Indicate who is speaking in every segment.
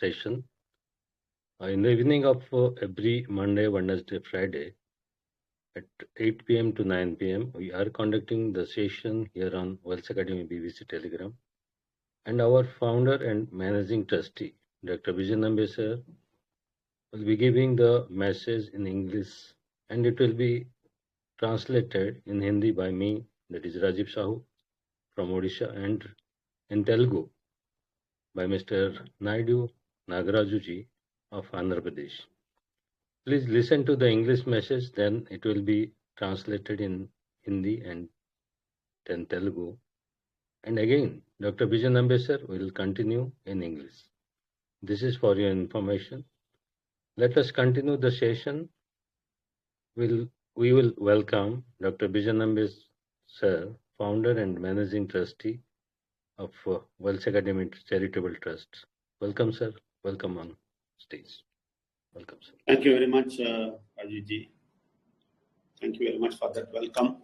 Speaker 1: session. In the evening of every Monday, Wednesday, Friday at 8 p.m. to 9 p.m., we are conducting the session here on Wealth Academy BBC Telegram. And our founder and managing trustee, Dr. Vijay Nambe sir, will be giving the message in English and it will be translated in Hindi by me, that is Rajiv Sahu from Odisha, and in Telugu by Mr. Naidu Nagarajuji of Andhra Pradesh. Please listen to the English message, then it will be translated in Hindi and then Telugu. And again, Dr. Vijay Nambe sir will continue in English. This is for your information. Let us continue the session. We will welcome Dr. Vijay Nambe sir, founder and managing trustee of Wealth Academy Charitable Trust. Welcome, sir. Welcome on stage. Welcome, sir.
Speaker 2: Thank you very much, Rajiji. Thank you very much for that welcome.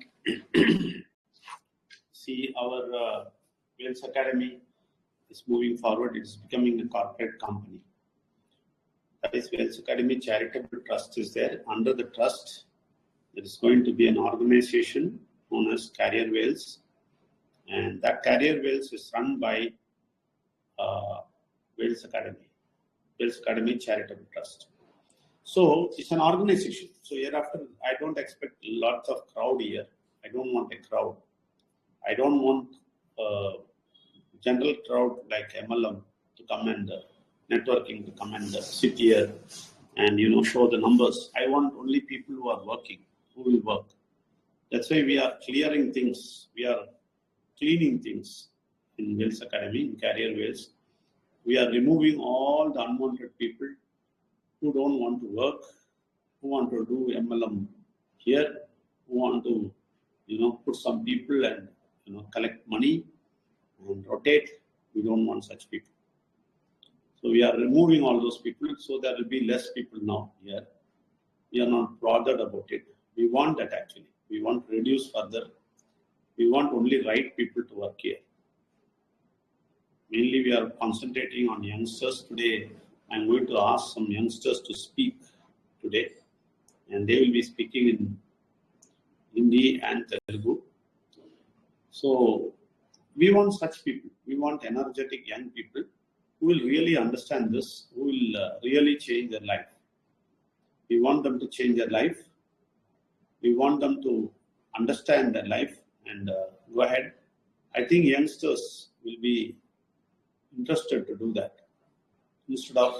Speaker 2: See, our Wealth Academy is moving forward. It's becoming a corporate company. That is, Wealth Academy Charitable Trust is there. Under the trust, there is going to be an organization known as Career Wealth. And that Career Wealth is run by Wealth Academy Charitable Trust. So it's an organization. So hereafter, I don't expect lots of crowd here. I don't want a crowd. I don't want general crowd like MLM to come and networking to come and sit here and show the numbers. I want only people who are working, who will work. That's why we are clearing things. We are cleaning things in Wealth Academy, in Career Wealth. We are removing all the unwanted people who don't want to work, who want to do MLM here, who want to, put some people and, collect money and rotate. We don't want such people. So we are removing all those people, so there will be less people now here. We are not bothered about it. We want that actually. We want to reduce further. We want only right people to work here. Mainly we are concentrating on youngsters. Today I'm going to ask some youngsters to speak today, and they will be speaking in Hindi and Telugu. So we want such people. We want energetic young people who will really understand this, who will really change their life. We want them to change their life. We want them to understand their life and go ahead. I think youngsters will be interested to do that instead of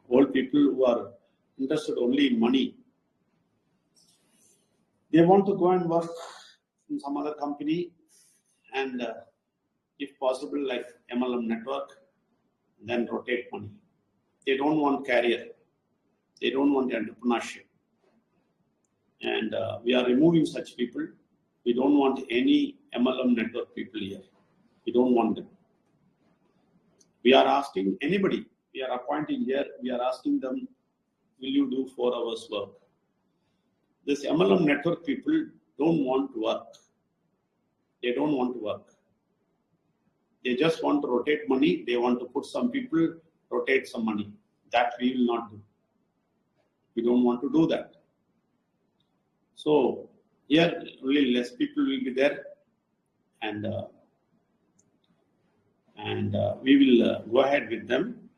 Speaker 2: old people who are interested only in money. They want to go and work in some other company and if possible like MLM network, then rotate money. They don't want career. They don't want entrepreneurship. And we are removing such people. We don't want any MLM network people here. We don't want them. We are asking anybody, we are appointing here, we are asking them, will you do 4 hours work? This MLM network people don't want to work. They don't want to work. They just want to rotate money. They want to put some people, rotate some money. That we will not do. We don't want to do that. So here only less people will be there, and we will go ahead with them.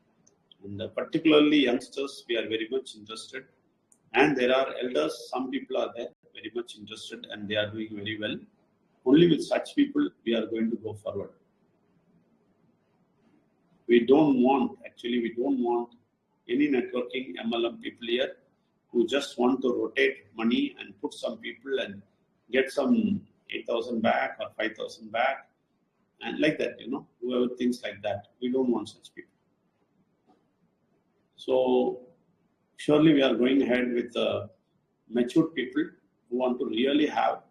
Speaker 2: And particularly youngsters, we are very much interested. And there are elders, some people are there very much interested and they are doing very well. Only with such people we are going to go forward. We don't want any networking MLM people here who just want to rotate money and put some people and get some 8,000 back or 5,000 back and like that, whoever thinks like that. We don't want such people. So surely we are going ahead with mature people who want to really have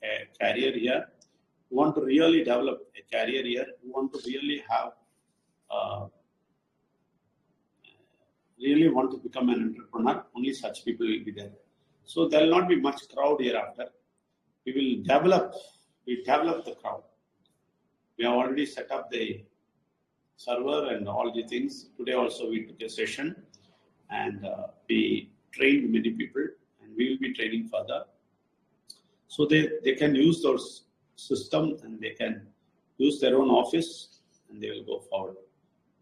Speaker 2: a career here, who want to really develop a career here, who want to really have really want to become an entrepreneur. Only such people will be there. So there will not be much crowd hereafter. We will develop the crowd. We have already set up the server and all the things. Today also we took a session and we trained many people, and we will be training further. So they can use those systems and they can use their own office and they will go forward.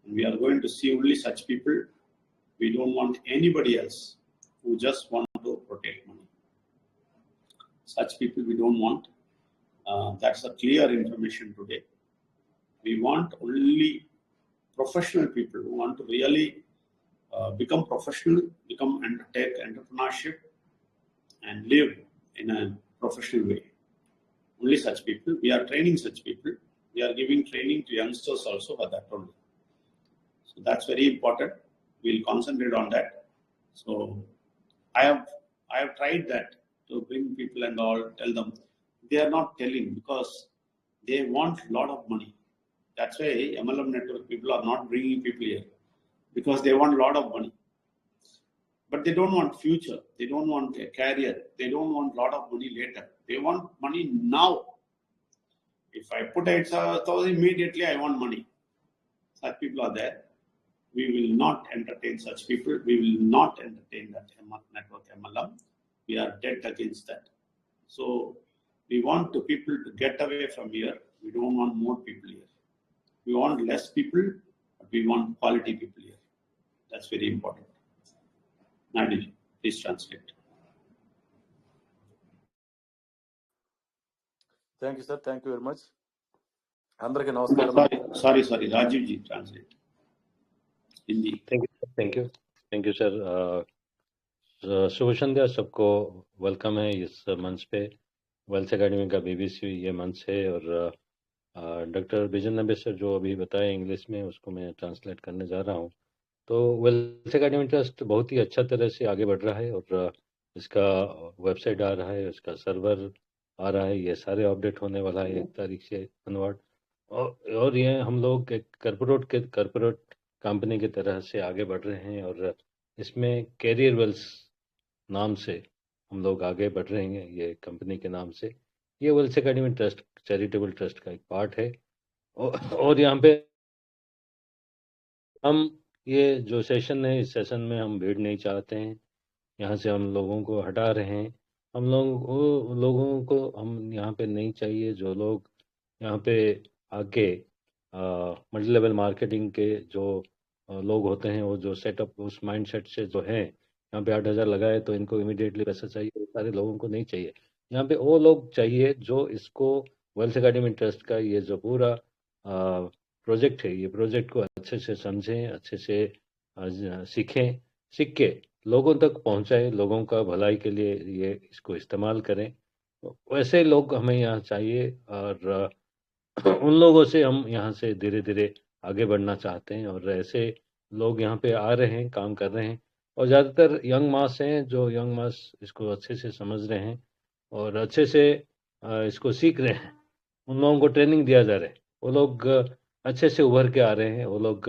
Speaker 2: And we are going to see only such people. We don't want anybody else who just want to protect money. Such people we don't want. That's a clear information today. We want only professional people who want to really become professional, take entrepreneurship and live in a professional way. Only such people. We are training such people. We are giving training to youngsters also for that only. So that's very important. We'll concentrate on that. So I have tried that to bring people and all, tell them. They are not telling because they want a lot of money. That's why MLM network people are not bringing people here, because they want a lot of money. But they don't want future. They don't want a career. They don't want a lot of money later. They want money now. If I put 8,000 immediately, I want money. Such people are there. We will not entertain such people. We will not entertain that network MLM. We are dead against that. So we want the people to get away from here. We don't want more people here. We want less people, but we want quality people here. That's very important. Nadi, please translate.
Speaker 3: Thank you, sir. Thank you very much. అందరికీ నమస్కారం.
Speaker 2: Sorry. Rajiv ji, translate. Hindi.
Speaker 1: Thank you, sir. शुभ संध्या सबको, welcome है इस मंच पे। Wealth academy का BBC ये मंच है और डॉक्टर बिजन नबे सर जो अभी बताए इंग्लिश में, उसको मैं ट्रांसलेट करने जा रहा हूँ। तो वेल्थ एकेडमी ट्रस्ट बहुत ही अच्छा तरह से आगे बढ़ रहा है और इसका वेबसाइट आ रहा है, इसका सर्वर आ रहा है, ये सारे अपडेट होने वाला है 1 तारीख से ऑनवर्ड। और ये हम लोग एक कॉर्पोरेट कंपनी की तरह से आगे बढ़ रहे हैं और इसमें कैरियर वेल्थ नाम से हम लोग आगे बढ़ रहे हैं। ये कंपनी के नाम से ये wealth academy trust charitable trust का एक पार्ट है और यहाँ पे हम ये जो सेशन है, इस सेशन में हम भीड़ नहीं चाहते हैं। यहाँ से हम लोगों को हटा रहे हैं। हम लोगों को हम यहाँ पे नहीं चाहिए। जो लोग यहाँ पे आके मल्टी लेवल मार्केटिंग के जो लोग होते हैं, वो जो सेटअप उस माइंडसेट से जो है यहाँ पे 8,000 लगाए तो इनको इमीडिएटली पैसा चाहिए, वो सारे लोगों को नहीं चाहिए। यहाँ पे वो लोग चाहिए जो इसको वेल्थ एकेडमी ट्रस्ट का ये जो पूरा प्रोजेक्ट है, ये प्रोजेक्ट को अच्छे से समझें, अच्छे से सीख के लोगों तक पहुँचाए, लोगों का भलाई के लिए ये इसको इस्तेमाल करें। वैसे लोग हमें यहाँ चाहिए और उन लोगों से हम यहाँ से धीरे धीरे आगे बढ़ना चाहते हैं और ऐसे लोग यहाँ पे आ रहे हैं, काम कर रहे हैं और ज़्यादातर यंग मास हैं जो यंग मास इसको अच्छे से समझ रहे हैं और अच्छे से इसको सीख रहे हैं। उन लोगों को ट्रेनिंग दिया जा रहा है, वो लोग अच्छे से उभर के आ रहे हैं। वो लोग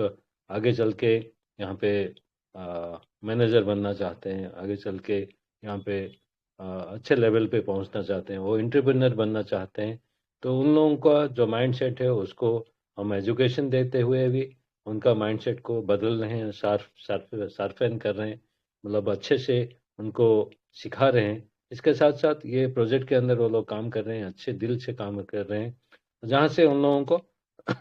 Speaker 1: आगे चल के यहाँ पे मैनेजर बनना चाहते हैं, आगे चल के यहाँ पे अच्छे लेवल पे पहुँचना चाहते हैं, वो एंटरप्रेन्योर बनना चाहते हैं। तो उन लोगों का जो माइंडसेट है उसको हम एजुकेशन देते हुए भी उनका माइंडसेट को बदल रहे हैं, शार्पन कर रहे हैं, मतलब अच्छे से उनको सिखा रहे हैं। इसके साथ साथ ये प्रोजेक्ट के अंदर वो लोग काम कर रहे हैं, अच्छे दिल से काम कर रहे हैं, जहाँ से उन लोगों को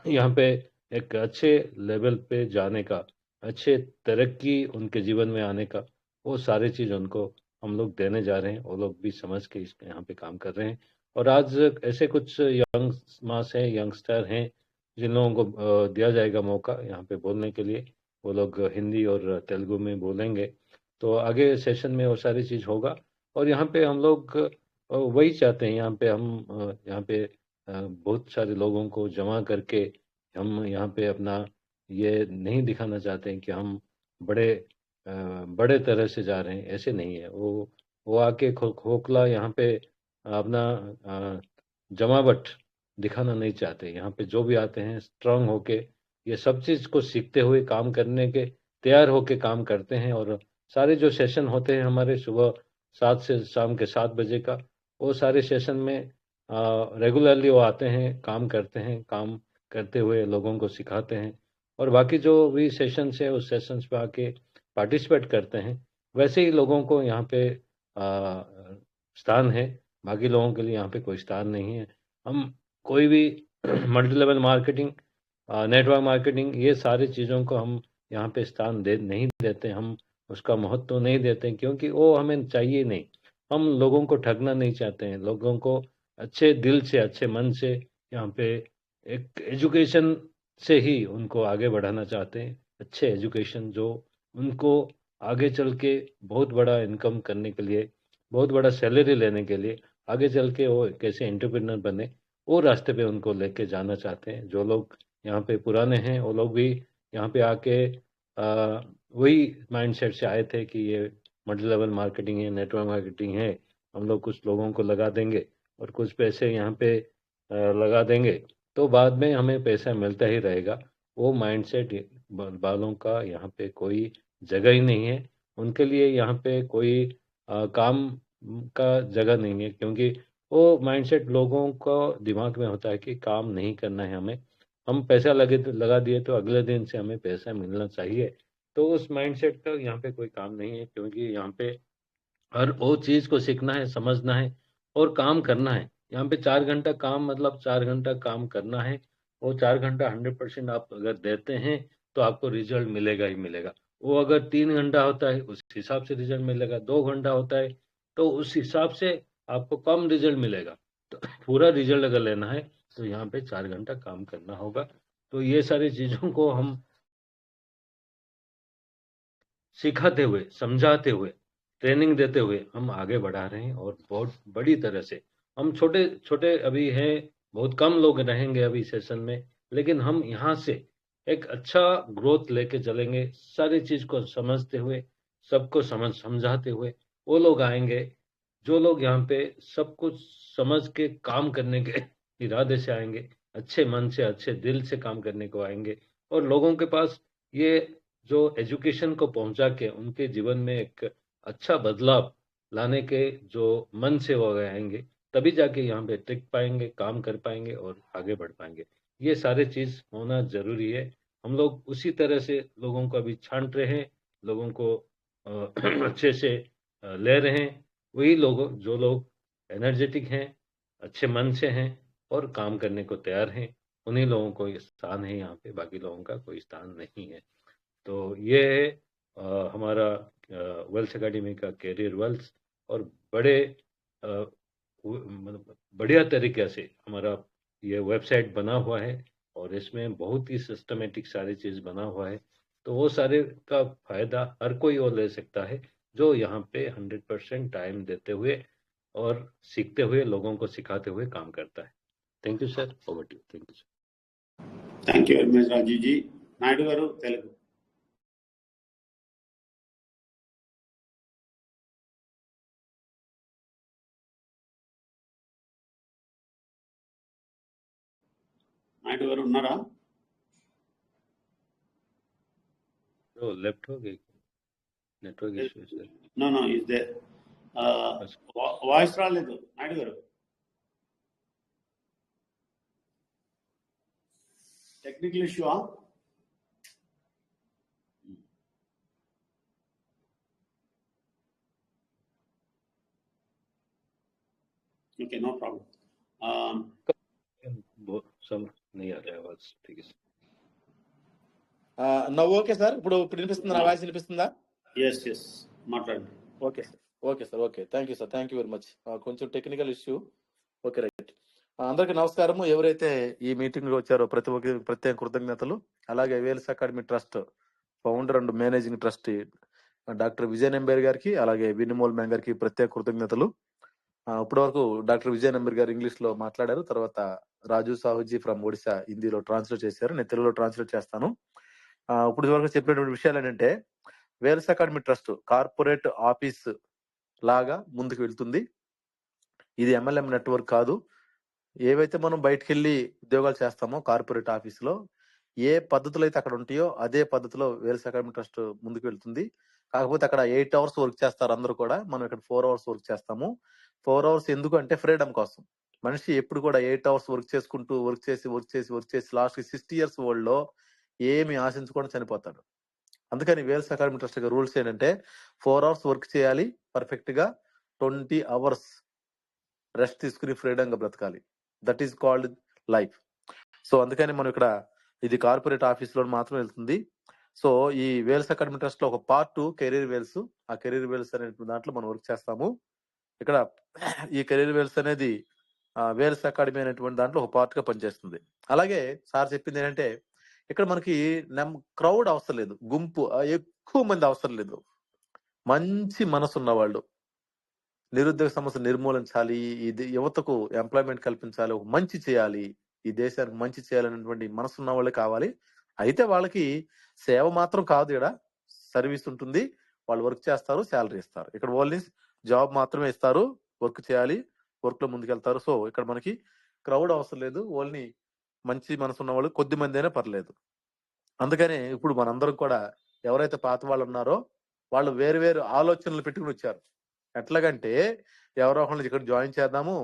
Speaker 1: यहाँ पे एक अच्छे लेवल पे जाने का, अच्छे तरक्की उनके जीवन में आने का, वो सारी चीज़ उनको हम लोग देने जा रहे हैं। वो लोग भी समझ के इस यहाँ पे काम कर रहे हैं और आज ऐसे कुछ यंग मास हैं, यंगस्टर हैं जिन लोगों को दिया जाएगा मौका यहाँ पे बोलने के लिए। वो लोग हिंदी और तेलुगु में बोलेंगे, तो आगे सेशन में वो सारी चीज़ होगा और यहाँ पे हम लोग वही चाहते हैं। यहाँ पे हम यहाँ पे बहुत सारे लोगों को जमा करके हम यहाँ पे अपना ये नहीं दिखाना चाहते हैं कि हम बड़े तरह से जा रहे हैं, ऐसे नहीं है। वो आके खोखला यहाँ पे अपना जमावट दिखाना नहीं चाहते। यहाँ पे जो भी आते हैं स्ट्रांग होके ये सब चीज़ को सीखते हुए काम करने के तैयार होके काम करते हैं और सारे जो सेशन होते हैं हमारे सुबह 7 से शाम के 7 बजे का, वो सारे सेशन में रेगुलरली वो आते हैं, काम करते हैं, काम करते हुए लोगों को सिखाते हैं और बाकी जो भी सेशंस है उस सेशंस पे आके पार्टिसिपेट करते हैं, वैसे ही लोगों को यहाँ पे स्थान है। बाकी लोगों के लिए यहाँ पे कोई स्थान नहीं है। हम कोई भी multi level marketing, network marketing, ये सारी चीज़ों को हम यहाँ पे स्थान नहीं देते, हम उसका महत्व नहीं देते, क्योंकि वो हमें चाहिए नहीं। हम लोगों को ठगना नहीं चाहते हैं, लोगों को अच्छे दिल से, अच्छे मन से यहाँ पे एक एजुकेशन से ही उनको आगे बढ़ाना चाहते हैं। अच्छे एजुकेशन जो उनको आगे चल के बहुत बड़ा इनकम करने के लिए, बहुत बड़ा सैलरी लेने के लिए, आगे चल के वो कैसे एंटरप्रेन्योर बने, वो रास्ते पे उनको लेके जाना चाहते हैं। जो लोग यहाँ पे पुराने हैं वो लोग भी यहाँ पे आके वही माइंडसेट से आए थे कि ये मल्टी लेवल मार्केटिंग है, नेटवर्क मार्केटिंग है, हम लोग कुछ लोगों को लगा देंगे और कुछ पैसे यहाँ पे लगा देंगे तो बाद में हमें पैसा मिलता ही रहेगा। वो माइंडसेट वालों का यहाँ पे कोई जगह ही नहीं है। उनके लिए यहाँ पे कोई काम का जगह नहीं है, क्योंकि वो माइंडसेट लोगों को दिमाग में होता है कि काम नहीं करना है हमें, हम पैसा लगा दिए तो अगले दिन से हमें पैसा मिलना चाहिए। तो उस माइंडसेट का यहाँ पे कोई काम नहीं है, क्योंकि यहाँ पे हर वो चीज़ को सीखना है, समझना है और काम करना है। यहाँ पे 4 घंटा काम मतलब 4 घंटा काम करना है। वो 4 घंटा 100% आप अगर देते हैं तो आपको रिजल्ट मिलेगा ही मिलेगा। वो अगर 3 घंटा होता है उस हिसाब से रिजल्ट मिलेगा, 2 घंटा होता है तो उस हिसाब से आपको कम रिजल्ट मिलेगा। तो पूरा रिजल्ट अगर लेना है तो यहाँ पे 4 घंटा काम करना होगा। तो ये सारी चीज़ों को हम सिखाते हुए, समझाते हुए, ट्रेनिंग देते हुए हम आगे बढ़ा रहे हैं और बहुत बड़ी तरह से। हम छोटे छोटे अभी हैं, बहुत कम लोग रहेंगे अभी सेशन में, लेकिन हम यहाँ से एक अच्छा ग्रोथ लेके चलेंगे, सारी चीज़ को समझते हुए, सबको समझाते हुए। वो लोग आएंगे जो लोग यहाँ पे सब कुछ समझ के काम करने के इरादे से आएंगे, अच्छे मन से, अच्छे दिल से काम करने को आएंगे और लोगों के पास ये जो एजुकेशन को पहुंचा के उनके जीवन में एक अच्छा बदलाव लाने के जो मन से वो आएंगे, तभी जाके यहाँ पे टिक पाएंगे, काम कर पाएंगे और आगे बढ़ पाएंगे। ये सारे चीज होना जरूरी है। हम लोग उसी तरह से लोगों को अभी छांट रहे हैं, लोगों को अच्छे से ले रहे हैं। वही लोग जो लोग एनर्जेटिक हैं, अच्छे मन से हैं और काम करने को तैयार हैं, उन्हीं लोगों को स्थान है यहाँ पे, बाकी लोगों का कोई स्थान नहीं है। तो ये है हमारा वेल्थ एकेडमी का कैरियर वेल्थ। और बड़े मतलब बढ़िया तरीके से हमारा ये वेबसाइट बना हुआ है और इसमें बहुत ही सिस्टमेटिक सारी चीज बना हुआ है। तो वो सारे का फायदा हर कोई और ले सकता है जो यहाँ पे 100% टाइम देते हुए और सीखते हुए, लोगों को सिखाते हुए काम करता है। Thank you sir, over to you. Thank you sir.
Speaker 2: Thank you very much Rajeevji. Naidu గారు తెలుగు. నాయుడు గారు ఉన్నారా?
Speaker 1: लेफ्ट हो गए, network issue sir.
Speaker 2: No no is there. Voice రాలేదు నాయుడు గారు. Technical issue. Okay, no problem.
Speaker 1: सब नहीं आ रहा है आवाज. ठीक है सर.
Speaker 3: నవ్వు ఓకే సార్. ఇప్పుడు వినిపిస్తుందా? నా వాయిస్ వినిపిస్తుందా?
Speaker 2: ఎస్ ఎస్, మాట్లాడండి.
Speaker 3: Okay sir, okay sir, okay. Thank you sir, thank you very much. కొంచెం టెక్నికల్ ఇష్యూ. Okay, right. అందరికీ నమస్కారము. ఎవరైతే ఈ మీటింగ్ లో వచ్చారో ప్రతి ఒక్కరికి ప్రత్యేక కృతజ్ఞతలు. అలాగే Vels academy trust founder and managing trustee doctor Vijay Nambiar గారికి, అలాగే వినిమోల్ మ్యాన్ గారికి ప్రత్యేక కృతజ్ఞతలు. ఇప్పటి వరకు డాక్టర్ విజయ్ నెంబర్ గారు ఇంగ్లీష్ లో మాట్లాడారు. తర్వాత రాజు సాహుజీ ఫ్రమ్ ఒడిశా హిందీలో ట్రాన్స్లేట్ చేశారు. నేను తెలుగులో ట్రాన్స్లేట్ చేస్తాను. ఇప్పుడు వరకు చెప్పినటువంటి విషయాలు ఏంటంటే, Wales academy trust corporate office లాగా ముందుకు వెళ్తుంది. ఇది MLM నెట్వర్క్ కాదు. ఏవైతే మనం బయటకు వెళ్ళి ఉద్యోగాలు చేస్తామో కార్పొరేట్ ఆఫీస్ లో ఏ పద్ధతులు అయితే అక్కడ ఉంటాయో అదే పద్ధతిలో వేల్స్ అకాడమీ ట్రస్ట్ ముందుకు వెళ్తుంది. కాకపోతే అక్కడ 8 hours వర్క్ చేస్తారు అందరూ కూడా. మనం ఇక్కడ 4 hours వర్క్ చేస్తాము. 4 hours ఎందుకు అంటే ఫ్రీడమ్ కోసం. మనిషి ఎప్పుడు కూడా 8 hours వర్క్ చేసుకుంటూ వర్క్ చేసి లాస్ట్ 60 years వరల్డ్ లో ఏమి ఆశించకుండా చనిపోతాడు. అందుకని వేల్స్ అకాడమీ ట్రస్ట్ యొక్క రూల్స్ ఏంటంటే 4 hours వర్క్ చేయాలి పర్ఫెక్ట్ గా, 20 hours రెస్ట్ తీసుకుని ఫ్రీడమ్ గా బ్రతకాలి. That is called life. So అందుకని మనం ఇక్కడ ఇది కార్పొరేట్ ఆఫీస్ లో మాత్రం వెళ్తుంది. సో ఈ వేల్స్ అకాడమీ ట్రస్ట్ లో ఒక పార్ట్ కెరీర్ వేల్స్, ఆ కెరీర్ వేల్స్ అనే దాంట్లో మనం వర్క్ చేస్తాము. ఇక్కడ ఈ కెరీర్ వేల్స్ అనేది వేల్స్ అకాడమీ అనేటువంటి దాంట్లో ఒక పార్ట్ గా పనిచేస్తుంది. అలాగే సార్ చెప్పింది ఏంటంటే ఇక్కడ మనకి క్రౌడ్ అవసరం లేదు, గుంపు ఎక్కువ మంది అవసరం లేదు. మంచి మనసు ఉన్న వాళ్ళు, నిరుద్యోగ సమస్య నిర్మూలించాలి, ఇది యువతకు ఎంప్లాయ్మెంట్ కల్పించాలి, ఒక మంచి చేయాలి, ఈ దేశానికి మంచి చేయాలనేటువంటి మనసు ఉన్న వాళ్ళే కావాలి. అయితే వాళ్ళకి సేవ మాత్రం కాదు, ఇక్కడ సర్వీస్ ఉంటుంది, వాళ్ళు వర్క్ చేస్తారు, శాలరీ ఇస్తారు. ఇక్కడ ఓన్లీ జాబ్ మాత్రమే ఇస్తారు, వర్క్ చేయాలి, వర్క్ లో ముందుకెళ్తారు. సో ఇక్కడ మనకి క్రౌడ్ అవసరం లేదు, ఓన్లీ మంచి మనసు ఉన్న వాళ్ళు కొద్ది మంది అయినా పర్లేదు. అందుకనే ఇప్పుడు మనందరం కూడా ఎవరైతే పాత వాళ్ళు ఉన్నారో వాళ్ళు వేరు వేరు ఆలోచనలు పెట్టుకుని వచ్చారు. ఎట్లాగంటే ఎవరో ఒకళ్ళు ఇక్కడ జాయిన్ చేద్దాము,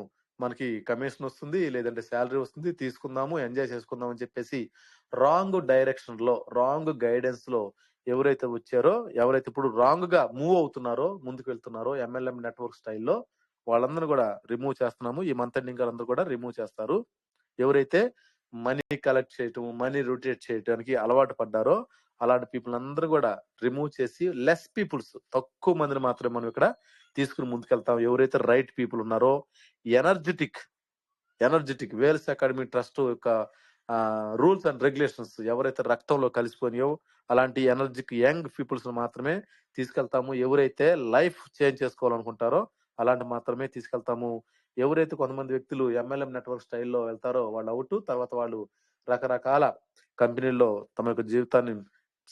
Speaker 3: మనకి కమిషన్ వస్తుంది, లేదంటే శాలరీ వస్తుంది, తీసుకుందాము, ఎంజాయ్ చేసుకుందాం అని చెప్పేసి రాంగ్ డైరెక్షన్ లో, రాంగ్ గైడెన్స్ లో ఎవరైతే వచ్చారో, ఎవరైతే ఇప్పుడు రాంగ్ గా మూవ్ అవుతున్నారో, ముందుకు వెళ్తున్నారో MLM నెట్వర్క్ స్టైల్లో, వాళ్ళందరూ కూడా రిమూవ్ చేస్తున్నాము. ఈ మంత్ ఎండింగ్ అందరూ కూడా రిమూవ్ చేస్తారు. ఎవరైతే మనీ కలెక్ట్ చేయటం, మనీ రొటేట్ చేయడానికి అలవాటు పడ్డారో అలాంటి పీపుల్ అందరూ కూడా రిమూవ్ చేసి లెస్ పీపుల్స్, తక్కువ మందిని మాత్రమే మనం ఇక్కడ తీసుకుని ముందుకెళ్తాం. ఎవరైతే రైట్ పీపుల్ ఉన్నారో, ఎనర్జెటిక్ వేల్స్ అకాడమీ ట్రస్ట్ యొక్క రూల్స్ అండ్ రెగ్యులేషన్స్ ఎవరైతే రక్తంలో కలిసిపోయినాయో అలాంటి ఎనర్జిక్ యంగ్ పీపుల్స్ మాత్రమే తీసుకెళ్తాము. ఎవరైతే లైఫ్ చేంజ్ చేసుకోవాలనుకుంటారో అలాంటి మాత్రమే తీసుకెళ్తాము. ఎవరైతే కొంతమంది వ్యక్తులు MLM నెట్వర్క్ స్టైల్లో వెళ్తారో వాళ్ళు అవుట్, తర్వాత వాళ్ళు రకరకాల కంపెనీల్లో తమ యొక్క జీవితాన్ని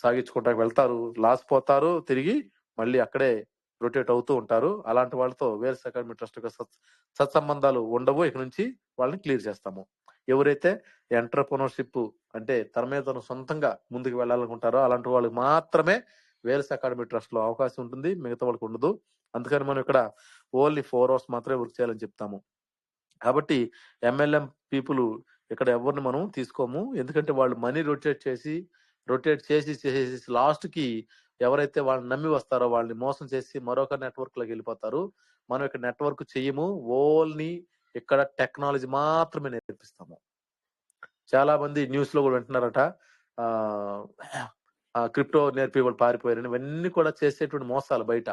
Speaker 3: సాగించుకుంటానికి వెళ్తారు, లాస్ పోతారు, తిరిగి మళ్ళీ అక్కడే రొటేట్ అవుతూ ఉంటారు. అలాంటి వాళ్ళతో వేల్స్ అకాడమీ ట్రస్ట్ యొక్క సత్సంబంధాలు ఉండవు. ఇక నుంచి వాళ్ళని క్లియర్ చేస్తాము. ఎవరైతే ఎంటర్ప్రెన్యూర్షిప్ అంటే తన మీద తను సొంతంగా ముందుకు వెళ్ళాలనుకుంటారో అలాంటి వాళ్ళకి మాత్రమే వేల్స్ అకాడమీ ట్రస్ట్ లో అవకాశం ఉంటుంది, మిగతా వాళ్ళకి ఉండదు. అందుకని మనం ఇక్కడ ఓన్లీ 4 hours మాత్రమే వర్క్ చేయాలని చెప్తాము. కాబట్టి MLM పీపుల్ ఇక్కడ ఎవరిని మనం తీసుకోము, ఎందుకంటే వాళ్ళు మనీ రొటేట్ చేసి లాస్ట్ కి ఎవరైతే వాళ్ళని నమ్మి వస్తారో వాళ్ళని మోసం చేసి మరొక నెట్వర్క్ లోకి వెళ్ళిపోతారు. మనం ఇక్కడ నెట్వర్క్ చెయ్యము, ఓన్లీ ఇక్కడ టెక్నాలజీ మాత్రమే నేర్పిస్తాము. చాలా మంది న్యూస్ లో కూడా వింటున్నారట, క్రిప్టో నేర్పి వాళ్ళు పారిపోయారని. ఇవన్నీ కూడా చేసేటువంటి మోసాలు, బయట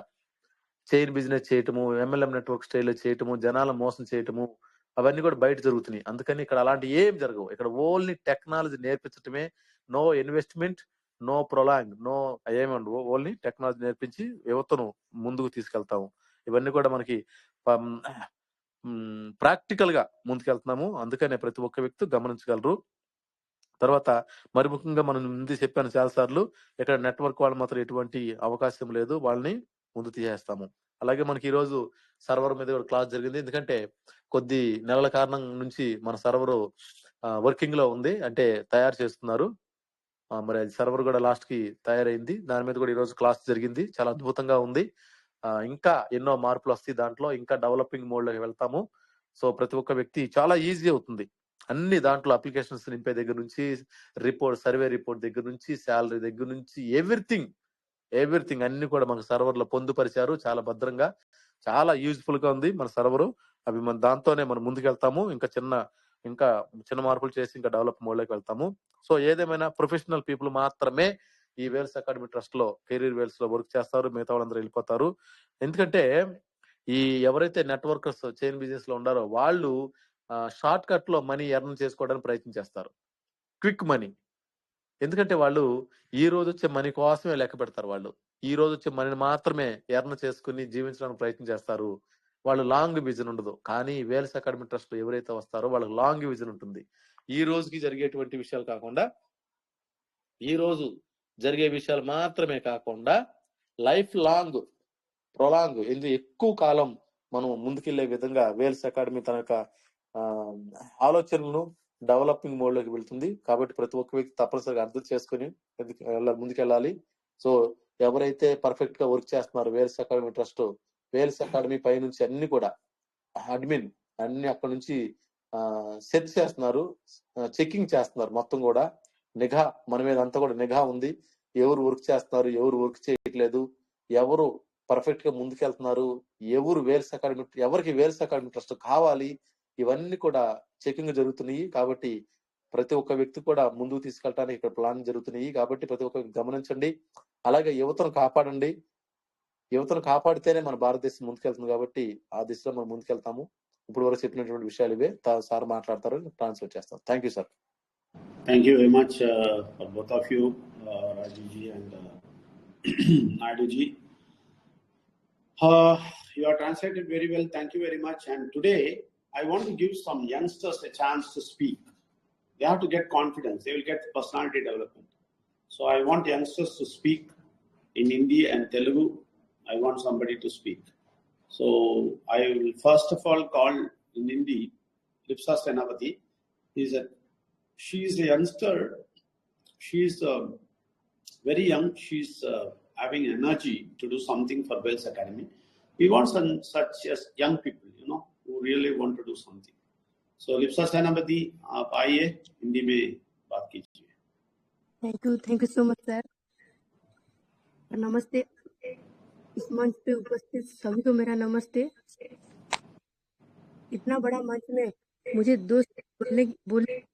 Speaker 3: చైన్ బిజినెస్ చేయటము, MLM నెట్వర్క్ స్టైల్లో చేయటము, జనాల మోసం చేయటము, అవన్నీ కూడా బయట జరుగుతున్నాయి. అందుకని ఇక్కడ అలాంటి ఏం జరగవు. ఇక్కడ ఓన్లీ టెక్నాలజీ నేర్పించటమే, no investment, no prolong, no ఏమండు, ఓన్లీ టెక్నాలజీ నేర్పించి యువతను ముందుకు తీసుకెళ్తాము. ఇవన్నీ కూడా మనకి ప్రాక్టికల్ గా ముందుకెళ్తున్నాము. అందుకనే ప్రతి ఒక్క వ్యక్తి గమనించగలరు. తర్వాత మరి ముఖ్యంగా మనం ముందు చెప్పాను చాలా సార్లు, ఇక్కడ నెట్వర్క్ వాళ్ళు మాత్రం ఎటువంటి అవకాశం లేదు, వాళ్ళని ముందు తీసేస్తాము. అలాగే మనకి ఈ రోజు సర్వర్ మీద కూడా క్లాస్ జరిగింది, ఎందుకంటే కొద్ది నెలల కారణం నుంచి మన సర్వర్ వర్కింగ్ లో ఉంది, అంటే తయారు చేస్తున్నారు. మరి అది సర్వర్ కూడా లాస్ట్ కి తయారైంది, దాని మీద కూడా ఈ రోజు క్లాస్ జరిగింది, చాలా అద్భుతంగా ఉంది. ఇంకా ఎన్నో మార్పులు వస్తాయి దాంట్లో, ఇంకా డెవలపింగ్ మోడ్ లోకి వెళ్తాము. సో ప్రతి ఒక్క వ్యక్తి చాలా ఈజీ అవుతుంది. అన్ని దాంట్లో అప్లికేషన్స్ నింపే దగ్గర నుంచి, సర్వే రిపోర్ట్ దగ్గర నుంచి, శాలరీ దగ్గర నుంచి, ఎవ్రీథింగ్ అన్ని కూడా మన సర్వర్ లో పొందుపరిచారు. చాలా భద్రంగా, చాలా యూజ్ఫుల్ గా ఉంది మన సర్వర్. అవి మన దాంతోనే మనం ముందుకెళ్తాము. ఇంకా చిన్న మార్పులు చేసి ఇంకా డెవలప్ మోడ్ లోకి వెళ్తాము. సో ఏదేమైనా ప్రొఫెషనల్ పీపుల్ మాత్రమే ఈ వేల్స్ అకాడమీ ట్రస్ట్ లో, కెరీర్ వేల్స్ లో వర్క్ చేస్తారు, మిగతా వాళ్ళందరూ వెళ్ళిపోతారు. ఎందుకంటే ఈ ఎవరైతే నెట్వర్కర్స్ చైన్ బిజినెస్ లో ఉన్నారో వాళ్ళు షార్ట్ కట్ లో మనీ ఎర్న్ చేసుకోవడానికి ప్రయత్నం చేస్తారు, క్విక్ మనీ. ఎందుకంటే వాళ్ళు ఈ రోజు వచ్చే మనీ కోసమే లెక్క పెడతారు. వాళ్ళు ఈ రోజు వచ్చే మనీని మాత్రమే ఎర్న్ చేసుకుని జీవించడానికి ప్రయత్నం చేస్తారు. వాళ్ళు లాంగ్ విజన్ ఉండదు. కానీ వేల్స్ అకాడమీ ట్రస్ట్ లో ఎవరైతే వస్తారో వాళ్ళకి లాంగ్ విజన్ ఉంటుంది. ఈ రోజుకి జరిగేటువంటి విషయాలు కాకుండా, ఈ రోజు జరిగే విషయాలు మాత్రమే కాకుండా లైఫ్ లాంగ్ ప్రొలాంగ్, ఎక్కువ కాలం మనం ముందుకెళ్లే విధంగా వేల్స్ అకాడమీ తన యొక్క ఆలోచనలను డెవలపింగ్ మోడ్ లోకి వెళ్తుంది. కాబట్టి ప్రతి ఒక్క వ్యక్తి తప్పనిసరిగా అర్థం చేసుకుని ముందుకెళ్ళాలి. సో ఎవరైతే పర్ఫెక్ట్ గా వర్క్ చేస్తున్నారో Vels academy trust, Vels academy పై నుంచి అన్ని కూడా అడ్మిన్ అన్ని అక్కడ నుంచి సెట్ చేస్తున్నారు, చెకింగ్ చేస్తున్నారు మొత్తం కూడా. నిఘా, మన మీద అంతా కూడా నిఘా ఉంది. ఎవరు వర్క్ చేస్తున్నారు, ఎవరు వర్క్ చేయట్లేదు, ఎవరు పర్ఫెక్ట్ గా ముందుకెళ్తున్నారు, ఎవరికి వేల్స్ అకాడమీ ట్రస్ట్ కావాలి, ఇవన్నీ కూడా చెకింగ్ జరుగుతున్నాయి. కాబట్టి ప్రతి ఒక్క వ్యక్తి కూడా ముందుకు తీసుకెళ్ళడానికి ఇక్కడ ప్లాన్ జరుగుతున్నాయి. కాబట్టి ప్రతి ఒక్క గమనించండి. అలాగే యువతను కాపాడండి. యువతను కాపాడితేనే మన భారతదేశం ముందుకెళ్తుంది. కాబట్టి ఆ దిశలో మనం ముందుకెళ్తాము. ఇప్పుడు వరకు చెప్పినటువంటి విషయాలు ఇవే. సార్ మాట్లాడతారు, ట్రాన్స్ఫర్ చేస్తాం. Thank you sir.
Speaker 2: Thank you very much for both of you, Rajiv ji and Naidu ji. You are translated very well. Thank you very much. And today, I want to give some youngsters a chance to speak. They have to get confidence. They will get personality development. So I want youngsters to speak in Hindi and Telugu. I want somebody to speak. So I will first of all call in Hindi Lipsa Senapati. She is a youngster. She is very young. She's having energy to do something for Wells Academy. We want such as young people, who really want to do something. So Lipsa Senapati, आप आइए, हिंदी में बात कीजिए.
Speaker 4: Thank you so much, sir. नमस्ते. इस मंच पे उपस्थित सभी को मेरा नमस्ते. इतना बड़ा मंच में मुझे दोस्त बोलने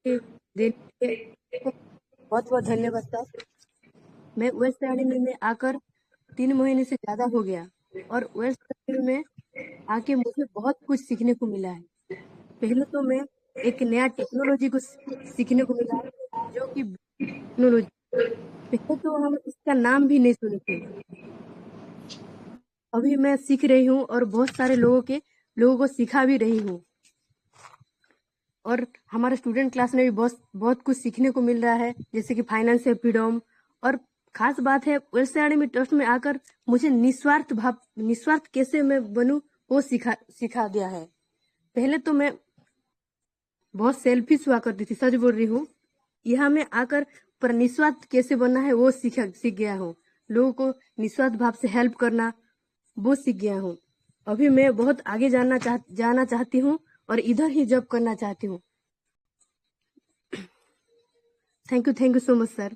Speaker 4: के देने बहुत बहुत धन्यवाद सर. मैं वेल्स अकेडमी में आकर 3 महीने से ज्यादा हो गया और वेल्स अकेडमी में आके मुझे बहुत कुछ सीखने को मिला है. पहले तो मैं एक नया टेक्नोलॉजी को सीखने को मिला, जो कि टेक्नोलॉजी. पहले तो हम इसका नाम भी नहीं सुने थे. अभी मैं सीख रही हूँ और बहुत सारे लोगों को सिखा भी रही हूँ. और हमारे स्टूडेंट क्लास में भी बहुत कुछ सीखने को मिल रहा है, जैसे कि फाइनेंशियल फ्रीडम. और खास बात है, वेल्स अकेडमी ट्रस्ट में आकर मुझे निस्वार्थ कैसे मैं बनूं वो सिखा दिया है. पहले तो मैं बहुत सेल्फिश हुआ करती थी, सच बोल रही हूँ. यहाँ में आकर पर निस्वार्थ कैसे बनना है वो सीख गया हूँ. लोगों को निस्वार्थ भाव से हेल्प करना वो सीख गया हूँ. अभी मैं बहुत आगे जाना चाहती हूँ और इधर ही जॉब करना चाहती हूँ. Thank you so much sir,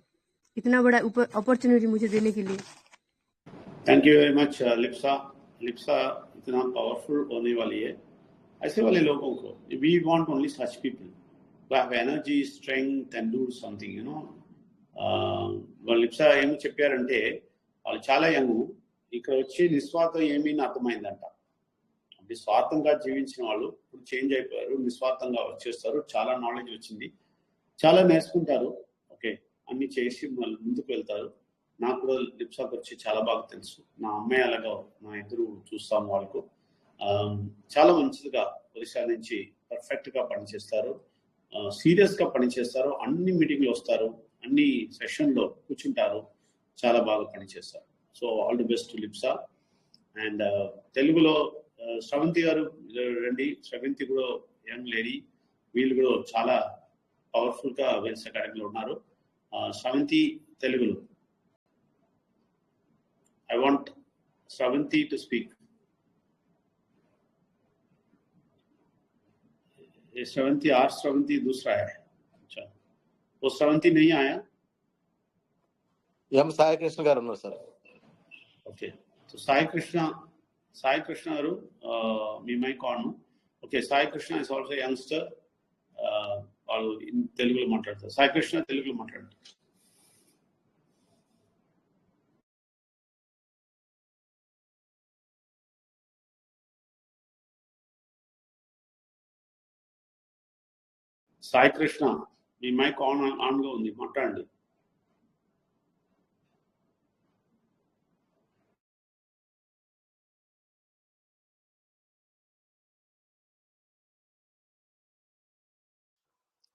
Speaker 4: इतना बड़ा अपॉर्चुनिटी मुझे देने के लिए.
Speaker 2: Thank you very much, Lipsa. Lipsa इतना पावरफुल होने वाली है. ऐसे वाले लोगों को, we want only such people who have energy, strength and do something, వాళ్ళు లిప్సా ఏమి చెప్పారంటే, వాళ్ళు చాలా యంగ్, ఇక్కడ వచ్చి నిస్వార్థం ఏమీ అర్థమైందంట. అంటే స్వార్థంగా జీవించిన వాళ్ళు ఇప్పుడు చేంజ్ అయిపోయారు, నిస్వార్థంగా వర్క్ చేస్తారు, చాలా నాలెడ్జ్ వచ్చింది, చాలా నేర్చుకుంటారు. ఓకే, అన్ని చేసి మళ్ళీ ముందుకు వెళ్తారు. నాకు కూడా లిప్సాకి వచ్చి చాలా బాగా తెలుసు. నా అమ్మాయి అలాగా నా ఇద్దరు చూస్తాము. వాళ్ళకు చాలా మంచిదిగా ఒరిస్సా నుంచి పర్ఫెక్ట్గా పనిచేస్తారు, సీరియస్గా పనిచేస్తారు, అన్ని మీటింగ్లు వస్తారు, అన్ని సెషన్లో కూర్చుంటారు, చాలా బాగా పనిచేస్తారు. So all the best Lipsa. And తెలుగులో శ్రవంతి గారు రండి. శ్రవంతి కూడా యంగ్ లేడీ, వీళ్ళు కూడా చాలా పవర్ఫుల్గా వెల్స్ అకాడమీలో ఉన్నారు. శ్రవంతి తెలుగులో. I want Shravanti to speak. ये श्रवंती आर श्रवंती दूसरा है. अच्छा, वो श्रवंती नहीं आया.
Speaker 3: ఎం సాయి కృష్ణ గారు ఉన్నారు sir.
Speaker 2: Okay, so Sai Krishna గారు మీ mike on. Okay, Sai Krishna is also youngster. వాళ్ళు తెలుగులో మాట్లాడతారు. సాయి కృష్ణ తెలుగులో మాట్లాడతారు. సాయి కృష్ణ మీ మైక్ ఆన్గా ఉంది, మాట్లాడండి.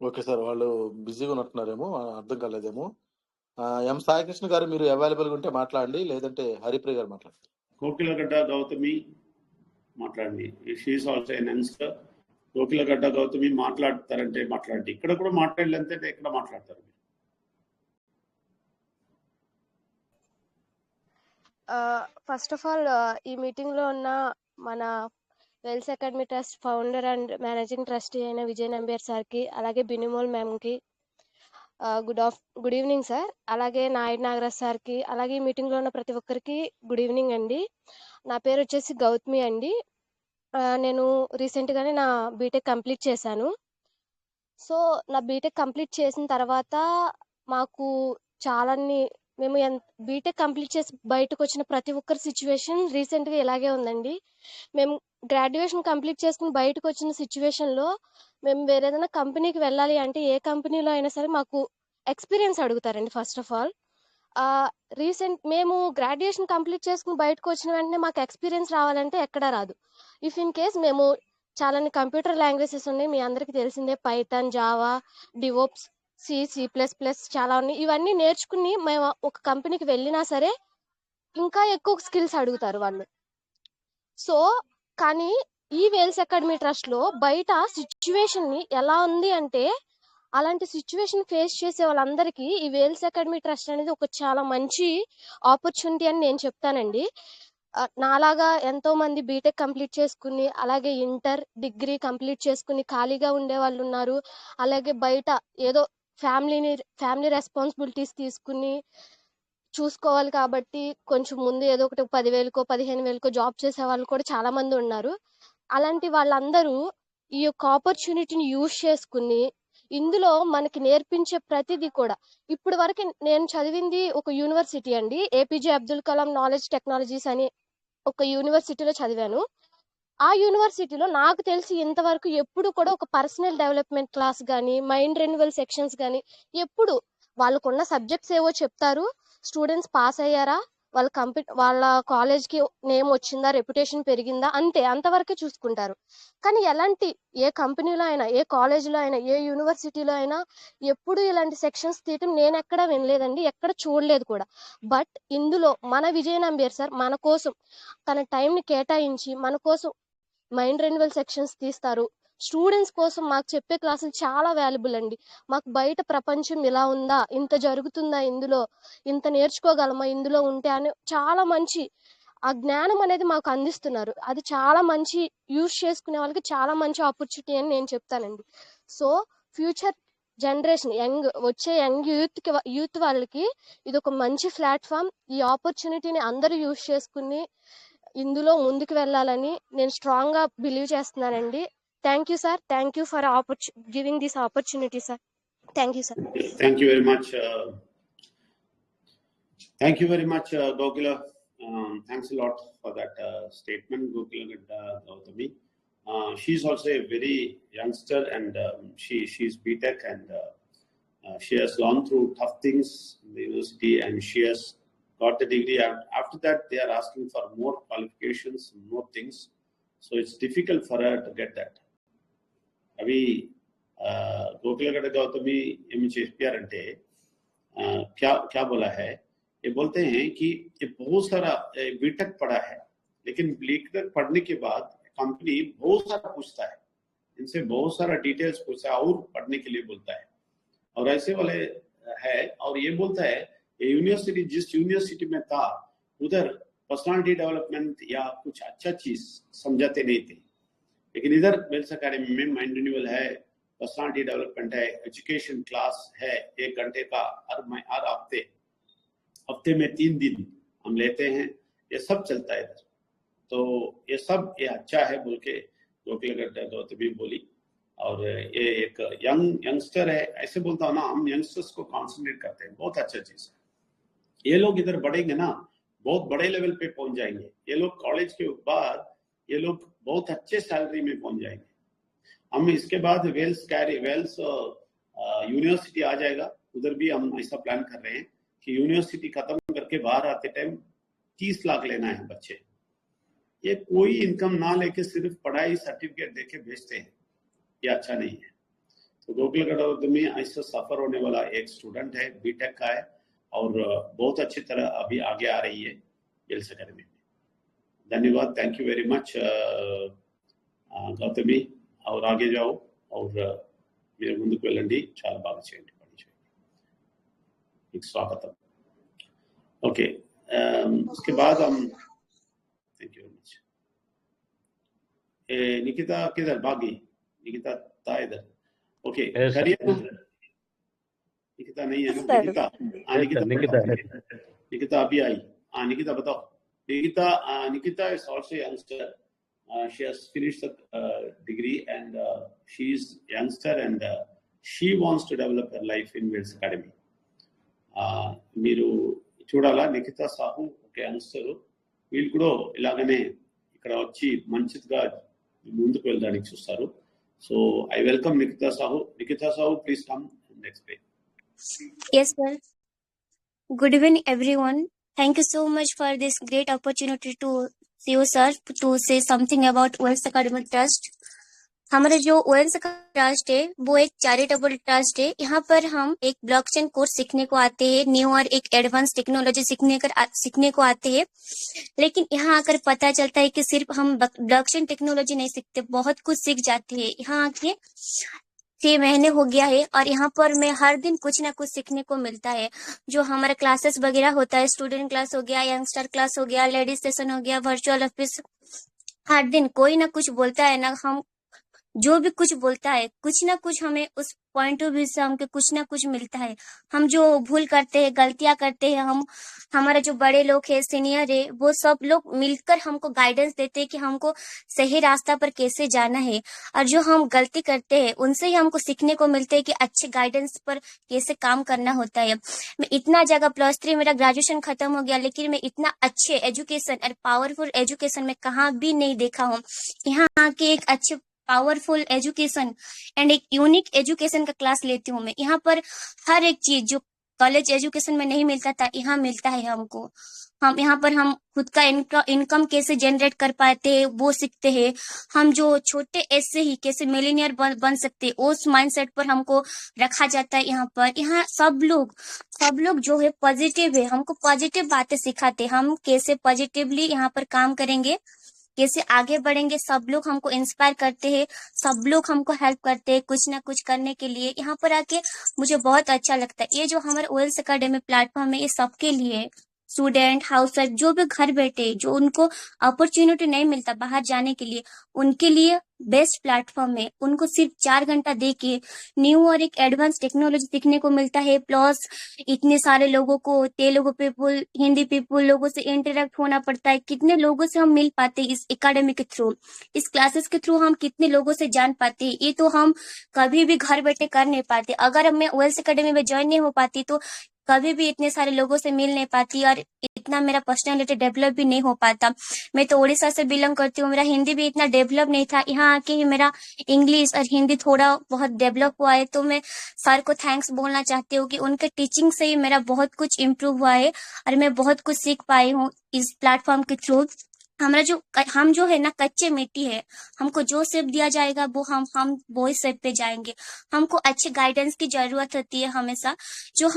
Speaker 3: ఓకే సార్, వాళ్ళు బిజీగా ఉన్నట్టున్నారేమో, అర్థం కాలేదేమో. ఎం సాయి కృష్ణ గారు మీరు అవైలబుల్గా ఉంటే మాట్లాడండి, లేదంటే హరిప్రియ గారు మాట్లాడండి.
Speaker 2: కోకిలగడ్డ గౌతమి మాట్లాడండి. She is also an youngster. Kokilagadda Gautami మాట్లాడతారంటే మాట్లాడండి. ఇక్కడ కూడా మాట్లాడలేదంటే ఎక్కడ మాట్లాడతారు?
Speaker 5: ఫస్ట్ ఆఫ్ ఆల్ ఈ మీటింగ్ లో ఉన్న మన Vels academy trust founder and managing trustee అయిన విజయ్ నంబియార్ సార్ కి, అలాగే బినిమోల్ మ్యామ్ కి, గుడ్ ఈవినింగ్ సార్. అలాగే నాయుడు నాగరాజ్ సార్కి, అలాగే ఈ మీటింగ్లో ఉన్న ప్రతి ఒక్కరికి గుడ్ ఈవినింగ్ అండి. నా పేరు వచ్చేసి గౌతమి అండి. నేను రీసెంట్గానే నా బీటెక్ కంప్లీట్ చేశాను. సో నా బీటెక్ కంప్లీట్ చేసిన తర్వాత మాకు చాలాన్ని మేము బీటెక్ కంప్లీట్ చేసి బయటకు వచ్చిన ప్రతి ఒక్కరి సిచ్యువేషన్ రీసెంట్గా ఇలాగే ఉందండి. మేము గ్రాడ్యుయేషన్ కంప్లీట్ చేసుకుని బయటకు వచ్చిన సిచ్యువేషన్లో మేము వేరే ఏదైనా కంపెనీకి వెళ్ళాలి అంటే ఏ కంపెనీలో అయినా సరే మాకు ఎక్స్పీరియన్స్ అడుగుతారండి ఫస్ట్ ఆఫ్ ఆల్. మేము గ్రాడ్యుయేషన్ కంప్లీట్ చేసుకుని బయటకు వచ్చిన వెంటనే మాకు ఎక్స్పీరియన్స్ రావాలంటే ఎక్కడా రాదు. ఇఫ్ ఇన్ కేస్ మేము చాలా కంప్యూటర్ లాంగ్వేజెస్ ఉన్నాయి, మీ అందరికీ తెలిసిందే, పైథాన్, జావా, డివోప్స్, C++ చాలా ఉన్నాయి. ఇవన్నీ నేర్చుకుని మేము ఒక కంపెనీకి వెళ్ళినా సరే ఇంకా ఎక్కువ స్కిల్స్ అడుగుతారు వాళ్ళు. సో కానీ ఈ వేల్స్ అకాడమీ ట్రస్ట్ లో బయట సిచ్యువేషన్ ని ఎలా ఉంది అంటే, అలాంటి సిచ్యువేషన్ ఫేస్ చేసే వాళ్ళందరికీ ఈ వేల్స్ అకాడమీ ట్రస్ట్ అనేది ఒక చాలా మంచి ఆపర్చునిటీ అని నేను చెప్తానండి. నాలాగా ఎంతో మంది బీటెక్ కంప్లీట్ చేసుకుని, అలాగే ఇంటర్, డిగ్రీ కంప్లీట్ చేసుకుని ఖాళీగా ఉండే వాళ్ళు ఉన్నారు. అలాగే బయట ఏదో ఫ్యామిలీ రెస్పాన్సిబిలిటీస్ తీసుకుని చూసుకోవాలి కాబట్టి కొంచెం ముందు ఏదో ఒకటి 10,000కో 15,000కో జాబ్ చేసే వాళ్ళు కూడా చాలా మంది ఉన్నారు. అలాంటి వాళ్ళందరూ ఈ యొక్క ఆపర్చునిటీని యూజ్ చేసుకుని ఇందులో మనకి నేర్పించే ప్రతిదీ కూడా, ఇప్పుడు వరకు నేను చదివింది ఒక యూనివర్సిటీ అండి, APJ Abdul Kalam knowledge technologies అని ఒక యూనివర్సిటీలో చదివాను. ఆ యూనివర్సిటీలో నాకు తెలిసి ఇంతవరకు ఎప్పుడు కూడా ఒక పర్సనల్ డెవలప్మెంట్ క్లాస్ కానీ, మైండ్ రెన్యువల్ సెక్షన్స్ కానీ, ఎప్పుడు వాళ్ళకున్న సబ్జెక్ట్స్ ఏవో చెప్తారు, స్టూడెంట్స్ పాస్ అయ్యారా, వాళ్ళ కాలేజ్కి నేమ్ వచ్చిందా, రెప్యుటేషన్ పెరిగిందా, అంతే, అంతవరకే చూసుకుంటారు. కానీ ఎలాంటి ఏ కంపెనీలో అయినా, ఏ కాలేజీలో అయినా, ఏ యూనివర్సిటీలో అయినా ఎప్పుడు ఇలాంటి సెక్షన్స్ తీయటం నేను ఎక్కడ వినలేదండి, ఎక్కడ చూడలేదు కూడా. బట్ ఇందులో మన విజయ నంబియార్ సార్ మన కోసం తన టైంని కేటాయించి మన కోసం మైండ్ రెన్యువల్ సెక్షన్స్ తీస్తారు. స్టూడెంట్స్ కోసం మాకు చెప్పే క్లాసులు చాలా వాల్యుబుల్ అండి. మాకు బయట ప్రపంచం ఇలా ఉందా, ఇంత జరుగుతుందా, ఇందులో ఇంత నేర్చుకోగలమా ఇందులో ఉంటే అని చాలా మంచి ఆ జ్ఞానం అనేది మాకు అందిస్తున్నారు. అది చాలా మంచి యూజ్ చేసుకునే వాళ్ళకి చాలా మంచి ఆపర్చునిటీ అని నేను చెప్తానండి. సో ఫ్యూచర్ జనరేషన్ వచ్చే యంగ్ యూత్ వాళ్ళకి ఇది ఒక మంచి ప్లాట్ఫామ్. ఈ ఆపర్చునిటీని అందరూ యూజ్ చేసుకుని ఇందులో ముందుకు వెళ్ళాలని నేను స్ట్రాంగ్ గా బిలీవ్ చేస్తున్నానండి. Thank you sir, thank you for giving this opportunity sir. Thank you sir.
Speaker 2: Thank you very much. Thank you very much, Gokula. Thanks a lot for that statement, Gokula Gautami. She's also a very youngster, and she's BTech, and she has gone through tough things in the university, and she has got the degree. And after that, they are asking for more qualifications, more things. So it's difficult for her to get that. अभी गोकुलगढ़ Gautami MHPR अंटे क्या बोला है, ये बोलते हैं कि ये बहुत सारा बीटेक पढ़ा है, लेकिन बीटेक पढ़ने के बाद कंपनी बहुत सारा पूछता है, इनसे बहुत सारा डिटेल्स पूछता है और पढ़ने के लिए बोलता है, और ऐसे वाले है। और ये बोलता है ये यूनिवर्सिटी जिस यूनिवर्सिटी में था उधर पर्सनालिटी डेवलपमेंट या कुछ अच्छा चीज समझाते नहीं थे, लेकिन इधर वेल्स अकेडमी में माइंड रिन्यूअल है, पर्सनालिटी डेवलपमेंट है, एजुकेशन क्लास है 1 घंटे का हर हफ्ते में 3 दिन हम लेते हैं, ये सब चलता है इधर। तो ये सब ये अच्छा है बोल के गोकुलगढ़ गौतमी बोली। और ये एक यंगस्टर है, ऐसे बोलता हूँ ना, हम यंगस्टर्स को कॉन्सेंट्रेट करते हैं, बहुत अच्छा चीज है। ये लोग इधर बढ़ेंगे ना, बहुत बड़े लेवल पे पहुंच जाएंगे। ये लोग कॉलेज के बाद ये लोग बहुत अच्छे सैलरी में पहुंच जाएंगे। हम इसके बाद वेल्स यूनिवर्सिटी आ जाएगा, उधर भी हम ऐसा प्लान कर रहे हैं कि यूनिवर्सिटी खत्म करके बाहर आते टाइम 30 लाख लेना है बच्चे। ये कोई इनकम ना लेके सिर्फ पढ़ाई सर्टिफिकेट देके भेजते हैं, ये अच्छा नहीं है। तो गोकुलगढ़ में ऐसा सफर होने वाला एक स्टूडेंट है, बीटेक का है, और बहुत अच्छी तरह अभी आगे आ रही है वेल्स अकेडमी में। धन्यवाद, thank you very much Gautami, और आगे जाओ और मेरे ముందుకు వెళ్ళండి, చాలా బాగా చేయండి, పని చేయండి, మీకు స్వాగతం। ओके, उसके बाद हम thank you very much. Nikita किधर भागी? निकिता था इधर। ओके,
Speaker 1: Yes,
Speaker 2: करियर निकिता नहीं है ना?
Speaker 5: सर।
Speaker 2: निकिता, हाँ
Speaker 1: Yes,
Speaker 2: निकिता
Speaker 1: sir, Nikita
Speaker 2: बताओ।
Speaker 1: है.
Speaker 2: निकिता अभी आई. हाँ निकिता बताओ. Nikita is also a youngster. She has finished the degree and she is youngster and she wants to develop her life in Wells Academy. మీరు చూడాలా, నిఖితా సాహు ఒక యంగ్స్టర్, వీళ్ళు కూడా ఇలాగనే ఇక్కడ వచ్చి మంచిగా ముందుకు వెళ్ళడానికి చూస్తారు. So I welcome Nikhita Sahu. Nikhita Sahu, please come and explain.
Speaker 6: Yes, sir. Good evening, everyone. Thank you so much for this great opportunity to see you, sir, to say something about Wells Academy Trust. हमारा जो Wales का trust है वो एक charitable trust है। यहाँ पर हम एक ब्लॉकचेन कोर्स सीखने को आते हैं, न्यू और एक एडवांस टेक्नोलॉजी सीखने को आते हैं। लेकिन यहाँ आकर पता चलता है कि सिर्फ हम ब्लॉकचेन टेक्नोलॉजी नहीं सीखते, बहुत कुछ सीख जाते हैं। यहाँ आके 6 महीने हो गया है और यहाँ पर मैं हर दिन कुछ ना कुछ सीखने को मिलता है। जो हमारा क्लासेस वगैरह होता है, स्टूडेंट क्लास हो गया, यंगस्टर क्लास हो गया, लेडीज सेशन हो गया, वर्चुअल ऑफिस, हर दिन कोई ना कुछ बोलता है ना, हम जो भी कुछ बोलता है कुछ ना कुछ हमें उस पॉइंट ऑफ व्यू से हमको कुछ ना कुछ मिलता है। हम जो भूल करते हैं, गलतियां करते हैं, हमारे जो बड़े लोग हैं, सीनियर है, वो सब लोग मिलकर हमको गाइडेंस देते हैं कि हमको सही रास्ता पर कैसे जाना है। और जो हम गलती करते हैं उनसे ही हमको सीखने को मिलते है कि अच्छे गाइडेंस पर कैसे काम करना होता है। मैं इतना जगह +3 मेरा ग्रेजुएशन खत्म हो गया, लेकिन मैं इतना अच्छे एजुकेशन और पावरफुल एजुकेशन में कहाँ भी नहीं देखा हूँ। यहाँ आके एक अच्छे पावरफुल एजुकेशन एंड एक यूनिक एजुकेशन का क्लास लेती हूँ मैं। यहाँ पर हर एक चीज जो कॉलेज एजुकेशन में नहीं मिलता था, यहाँ मिलता है हमको। हम यहाँ पर हम खुद का इनकम कैसे जनरेट कर पाते हैं वो सीखते हैं। हम जो छोटे एज से ही कैसे मिलियनियर बन सकते हैं, उस माइंडसेट पर हमको रखा जाता है। यहाँ पर यहाँ सब लोग जो है पॉजिटिव है, हमको पॉजिटिव बातें सिखाते हैं। हम कैसे पॉजिटिवली यहाँ पर काम करेंगे, कैसे आगे बढ़ेंगे, सब लोग हमको इंस्पायर करते हैं, सब लोग हमको हेल्प करते हैं कुछ ना कुछ करने के लिए। यहाँ पर आके मुझे बहुत अच्छा लगता है। ये जो हमारे वेल्स एकेडमी प्लेटफॉर्म है, ये सबके लिए, स्टूडेंट, हाउस वाइफ, जो भी घर बैठे, जो उनको अपॉर्चुनिटी नहीं मिलता बाहर जाने के लिए, उनके लिए बेस्ट प्लेटफॉर्म है। उनको सिर्फ 4 घंटा दे के न्यू और एक एडवांस टेक्नोलॉजी सीखने को मिलता है। प्लस इतने सारे लोगों को, तेलुगु पीपुल, हिंदी पीपुल लोगों से इंटरेक्ट होना पड़ता है। कितने लोगों से हम मिल पाते हैं इस एकेडमी के थ्रू, इस क्लासेस के थ्रू हम कितने लोगों से जान पाते हैं। ये तो हम कभी भी घर बैठे कर नहीं पाते। अगर मैं वेल्स एकेडमी में ज्वाइन नहीं हो पाती तो कभी भी इतने सारे लोगों से मिल नहीं पाती और इतना मेरा पर्सनालिटी डेवलप भी नहीं हो पाता। मैं तो उड़ीसा से बिलोंग करती हूँ, मेरा हिंदी भी इतना डेवलप नहीं था। यहाँ आके ही मेरा इंग्लिश और हिंदी थोड़ा बहुत डेवलप हुआ है। तो मैं सर को थैंक्स बोलना चाहती हूँ कि उनके टीचिंग से ही मेरा बहुत कुछ इम्प्रूव हुआ है और मैं बहुत कुछ सीख पाई हूँ इस प्लेटफॉर्म के थ्रू। हम जो है ना कच्चे मिट्टी है, हमको जो शेप दिया जाएगा वो हम वो ही शेप पे जाएंगे। हमको अच्छे गाइडेंस की जरूरत होती है हमेशा। जो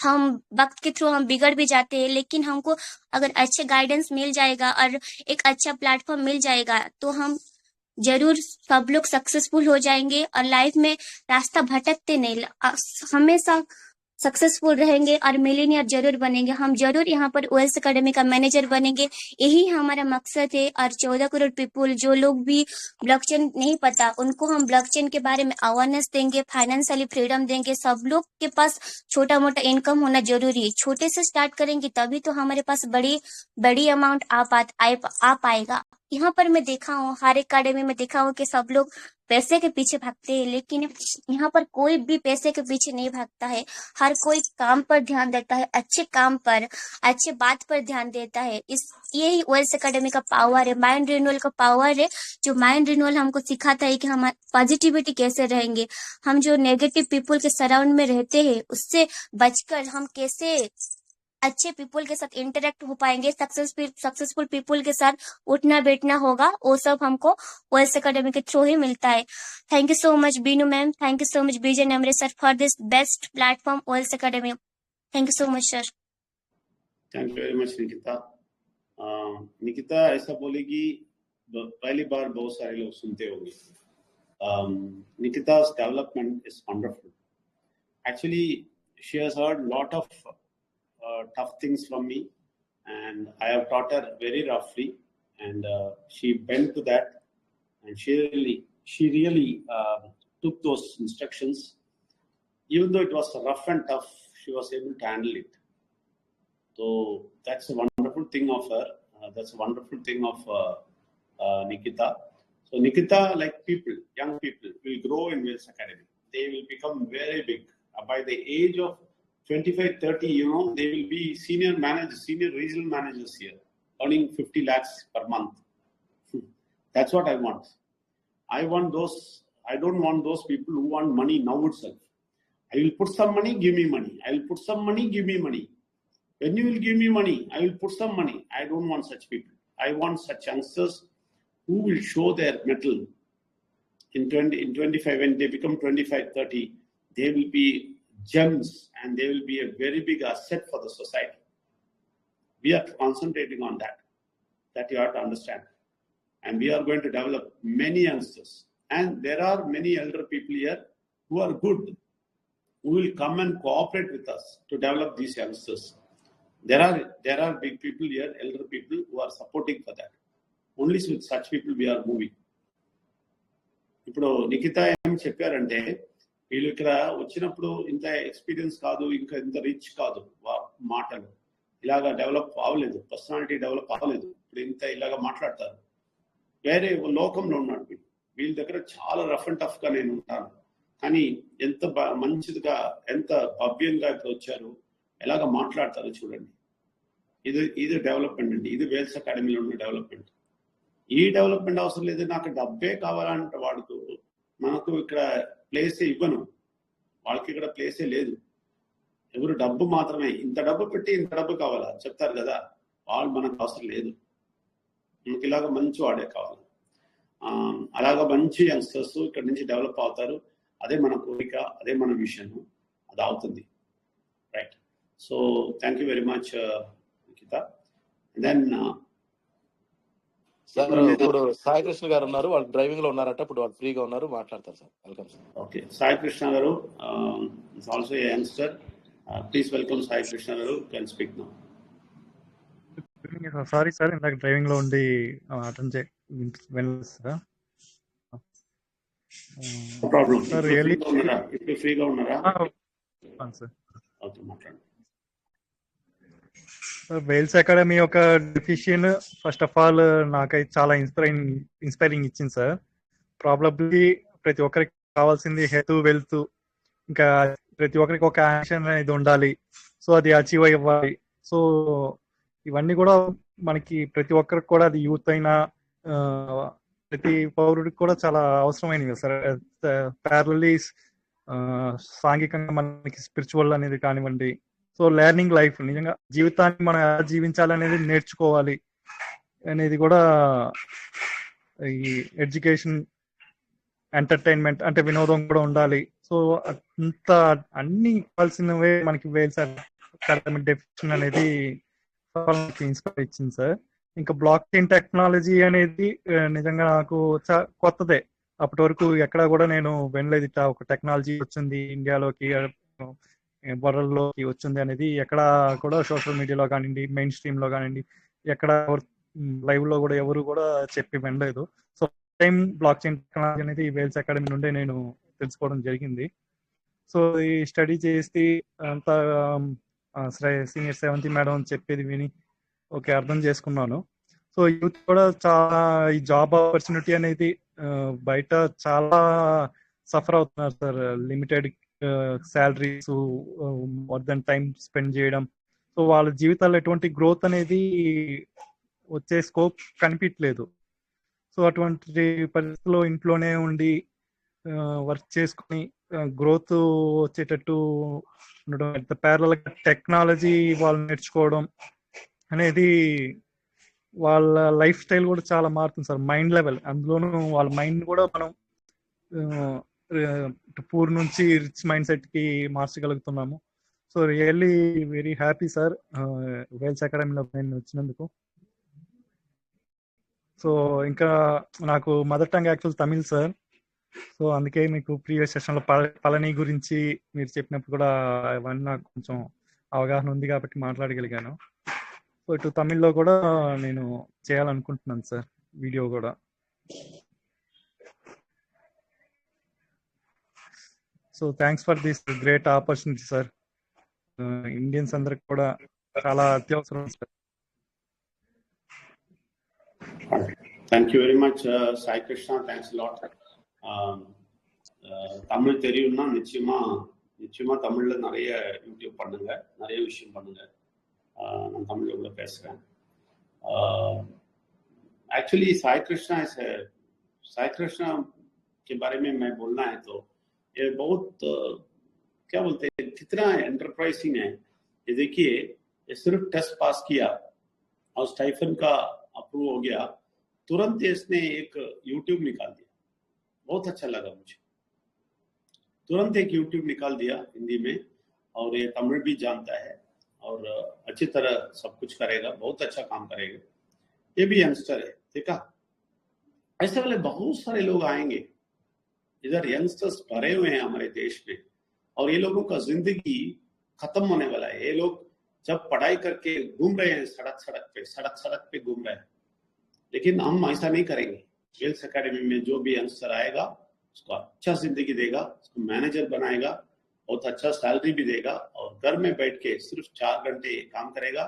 Speaker 6: हम वक्त के थ्रू हम बिगड़ भी जाते हैं, लेकिन हमको अगर अच्छे गाइडेंस मिल जाएगा और एक अच्छा प्लेटफॉर्म मिल जाएगा तो हम जरूर सब लोग सक्सेसफुल हो जाएंगे और लाइफ में रास्ता भटकते नहीं, हमेशा सक्सेसफुल रहेंगे और मिलियनियर जरूर बनेंगे। हम जरूर यहाँ पर वेल्स एकेडमी का मैनेजर बनेंगे, यही हमारा मकसद है। और 14 करोड़ पीपुल जो लोग भी ब्लॉकचेन नहीं पता, उनको हम ब्लॉकचेन के बारे में अवेयरनेस देंगे, फाइनेंशियली फ्रीडम देंगे। सब लोग के पास छोटा मोटा इनकम होना जरूरी है। छोटे से स्टार्ट करेंगे तभी तो हमारे पास बड़ी अमाउंट आ पाएगा। यहाँ पर मैं देखा हूँ, हर एकेडमी में देखा हूँ कि सब लोग पैसे के पीछे भागते हैं, लेकिन यहाँ पर कोई भी पैसे के पीछे नहीं भागता है। हर कोई काम पर ध्यान देता है, अच्छे काम पर, अच्छे बात पर ध्यान देता है। यही वेल्स एकेडमी का पावर है, माइंड रिन्यूअल का पावर है। जो माइंड रिन्यूअल हमको सिखाता है कि हम पॉजिटिविटी कैसे रहेंगे, हम जो नेगेटिव पीपल के सराउंड में रहते हैं उससे बचकर हम कैसे अच्छे पीपल के साथ इंटरेक्ट हो पाएंगे, सक्सेसफुल पीपल के साथ उठना बैठना होगा, वो सब हमको वेल्स एकेडमी के थ्रू ही मिलता है। Thank you so much Binu ma'am, thank you so much Vijay Nambiar sir for this best platform Vels academy. Thank you so much sir.
Speaker 2: Thank you very much Nikita. Nikita ऐसा बोलेगी पहली बार बहुत सारे लोग सुनते होंगे। Nikita's development is wonderful. Actually, she has heard a lot of tough things from me, and I have taught her very roughly, and she bent to that, and she really took those instructions even though it was rough and tough, she was able to handle it. So that's a wonderful thing of her. That's a wonderful thing of Nikita. So Nikita, like people, young people, will grow in Wales Academy. They will become very big. By the age of 25, 30, they will be senior managers, senior regional managers here, earning 50 lakhs per month. That's what I want. I don't want those people who want money now itself. I will put some money, give me money. I will put some money, give me money. When you will give me money, I will put some money. I don't want such people. I want such youngsters who will show their mettle in 25, when they become 25, 30, they will be gems and they will be a very big asset for the society. We are concentrating on that. That you have to understand. And we are going to develop many youngsters. And there are many elder people here who are good, who will come and cooperate with us to develop these youngsters. There are big people here, elder people who are supporting for that. Only with such people we are moving. ఇప్పుడు నిఖిత ఏం చెప్పారంటే వీళ్ళు ఇక్కడ వచ్చినప్పుడు ఇంత experience కాదు, ఇంకా ఇంత రిచ్ కాదు, మాటలు ఇలాగా డెవలప్ అవ్వలేదు, పర్సనాలిటీ డెవలప్ అవ్వలేదు, ఇప్పుడు ఇంత ఇలాగా మాట్లాడతారు. వేరే లోకంలో ఉన్నాడు వీళ్ళ దగ్గర చాలా రఫ్ అండ్ టఫ్ గా నేను ఉంటాను, కానీ ఎంత మంచిదిగా ఎంత భవ్యంగా ఇప్పుడు వచ్చారు, ఎలాగ మాట్లాడతారో చూడండి. ఇది డెవలప్మెంట్ అండి. ఇది వేల్స్ అకాడమీలో ఉన్న డెవలప్మెంట్. ఈ డెవలప్మెంట్ అవసరం లేదు, నాకు డబ్బే కావాలంటే వాడుతూ మనకు ఇక్కడ ప్లేసే ఇవ్వను, వాళ్ళకి ఇక్కడ ప్లేసే లేదు. ఎవరు డబ్బు మాత్రమే, ఇంత డబ్బు పెట్టి ఇంత డబ్బు కావాలా చెప్తారు కదా, వాళ్ళు మనకు అవసరం లేదు. మనకి ఇలాగ మంచి వాడే కావాలి. అలాగ మంచి యంగ్స్టర్స్ ఇక్కడ నుంచి డెవలప్ అవుతారు. అదే మన కోరిక, అదే మన విషయం, అది అవుతుంది. Right. So thank you very much Nikhita. Then
Speaker 3: sir ఇప్పుడు సాయి కృష్ణ గారు ఉన్నారు, వాళ్ళు డ్రైవింగ్ లో ఉన్నారట, ఇప్పుడు వాళ్ళు ఫ్రీగా ఉన్నారు, మాట్లాడతారు sir. Welcome sir.
Speaker 2: Okay, Sai Krishna గారు is also a youngster. Please welcome Sai Krishna గారు, can speak now.
Speaker 7: Sorry sir, ఇందాక డ్రైవింగ్ లో ఉండి అటెండ్ వెళ్ళలేదు సార్.
Speaker 2: ప్రాబ్లం
Speaker 7: సార్
Speaker 2: ఇప్పుడు ఫ్రీగా ఉన్నారా?
Speaker 7: సార్
Speaker 2: ఓకే, మాట్లాడండి.
Speaker 7: వేల్స్ అకాడమీ యొక్క డెఫిషియన్ ఫస్ట్ ఆఫ్ ఆల్ నాకైతే చాలా ఇన్స్పైరింగ్ ఇచ్చింది సార్. ప్రాబబ్లీ ప్రతి ఒక్కరికి కావాల్సింది హెల్త్, వెల్త్, ఇంకా ప్రతి ఒక్కరికి ఒక యాక్షన్ అనేది ఉండాలి. సో అది అచీవ్ అవ్వాలి. సో ఇవన్నీ కూడా మనకి ప్రతి ఒక్కరికి కూడా, అది యూత్ అయినా ప్రతి పౌరుడికి కూడా చాలా అవసరమైనవి సార్. ప్యారలీ సాంఘికంగా మనకి స్పిరిచువల్ అనేది కానివ్వండి. సో లెర్నింగ్ లైఫ్, నిజంగా జీవితాన్ని మనం ఎలా జీవించాలనేది నేర్చుకోవాలి అనేది కూడా ఈ ఎడ్యుకేషన్, ఎంటర్టైన్మెంట్ అంటే వినోదం కూడా ఉండాలి. సో అంత అన్ని కావాల్సినవే మనకి వేల్స్ అకాడమీ డెఫినేషన్ అనేది ఇన్స్పైర్ ఇచ్చింది సార్. ఇంకా బ్లాక్ చైన్ టెక్నాలజీ అనేది నిజంగా నాకు కొత్తదే. అప్పటి వరకు ఎక్కడ కూడా నేను వినలేదు, ఇట్లా ఒక టెక్నాలజీ వచ్చింది ఇండియాలోకి, వరల్డ్ లోకి వచ్చింది అనేది. ఎక్కడ కూడా సోషల్ మీడియాలో కానివ్వండి, మెయిన్ స్ట్రీమ్ లో కానివ్వండి, ఎక్కడ లైవ్ లో కూడా ఎవరు కూడా చెప్పి వినలేదు. So time block chain technology అనేది వేల్స్ అకాడమీ నుండే నేను తెలుసుకోవడం జరిగింది. సో ఈ స్టడీ చేసి అంతా సీనియర్ 7th మేడం చెప్పేది విని ఓకే అర్థం చేసుకున్నాను. సో యూత్ కూడా చాలా ఈ జాబ్ ఆపర్చునిటీ అనేది బయట చాలా సఫర్ అవుతున్నారు sir. Limited salaries, more than time spend చేయడం. సో వాళ్ళ జీవితాల్లో ఎటువంటి గ్రోత్ అనేది వచ్చే స్కోప్ కనిపించలేదు. సో అటువంటి పరిస్థితుల్లో ఇంట్లోనే ఉండి వర్క్ చేసుకుని గ్రోత్ వచ్చేటట్టు ఉండడం, ప్యారలల్ టెక్నాలజీ వాళ్ళు నేర్చుకోవడం అనేది వాళ్ళ లైఫ్ స్టైల్ కూడా చాలా మారుతుంది సార్. మైండ్ లెవెల్, అందులోనూ వాళ్ళ మైండ్ కూడా మనం పూర్ నుంచి రిచ్ మైండ్ సెట్ కి మార్చగలుగుతున్నాము. So really very happy sir Vels అకాడమీలో నేను వచ్చినందుకు. సో ఇంకా నాకు mother tongue actual Tamil sir. So అందుకే మీకు ప్రీవియస్ సెషన్ లో పళని గురించి మీరు చెప్పినప్పుడు కూడా అవన్నీ నాకు కొంచెం అవగాహన ఉంది కాబట్టి మాట్లాడగలిగాను. సో ఇటు తమిళ్లో కూడా నేను చేయాలనుకుంటున్నాను సార్ వీడియో కూడా. So thanks for this great opportunity sir. Indians అందరికి కూడా చాలా అత్యవసరం sir.
Speaker 2: Thank you very much, Sai Krishna. Thanks a lot. Tamil தெரியும்னா நிச்சயமா தமிழ்ல நிறைய யூடியூப் பண்ணுங்க, நிறைய விஷயம் பண்ணுங்க. நான் தமிழ்ல கூட பேசுறேன். एक्चुअली साई कृष्णा के बारे में मैं बोलना है तो ये बहुत क्या बोलते हैं, कितना एंटरप्राइजिंग है ये. देखिए, ये सिर्फ टेस्ट पास किया और स्टाइफन का अप्रूव हो गया, तुरंत इसने एक यूट्यूब निकाल दिया. बहुत अच्छा लगा मुझे. तुरंत एक यूट्यूब निकाल दिया हिंदी में, और ये तमिल भी जानता है और अच्छी तरह सब कुछ करेगा, बहुत अच्छा काम करेगा. ये भी यंगस्टर है, देखा. ऐसे वाले बहुत सारे लोग आएंगे. इधर यंगस्टर्स भरे हुए हैं हमारे देश में, और ये लोगों का जिंदगी खत्म होने वाला है. ये लोग जब पढ़ाई करके घूम रहे हैं सड़क पे घूम रहे हैं, लेकिन हम ऐसा नहीं करेंगे. वेल्स एकेडमी में जो भी यंगस्टर आएगा उसको अच्छा जिंदगी देगा, उसको मैनेजर बनाएगा, बहुत अच्छा सैलरी भी देगा, और घर में बैठ के सिर्फ 4 घंटे काम करेगा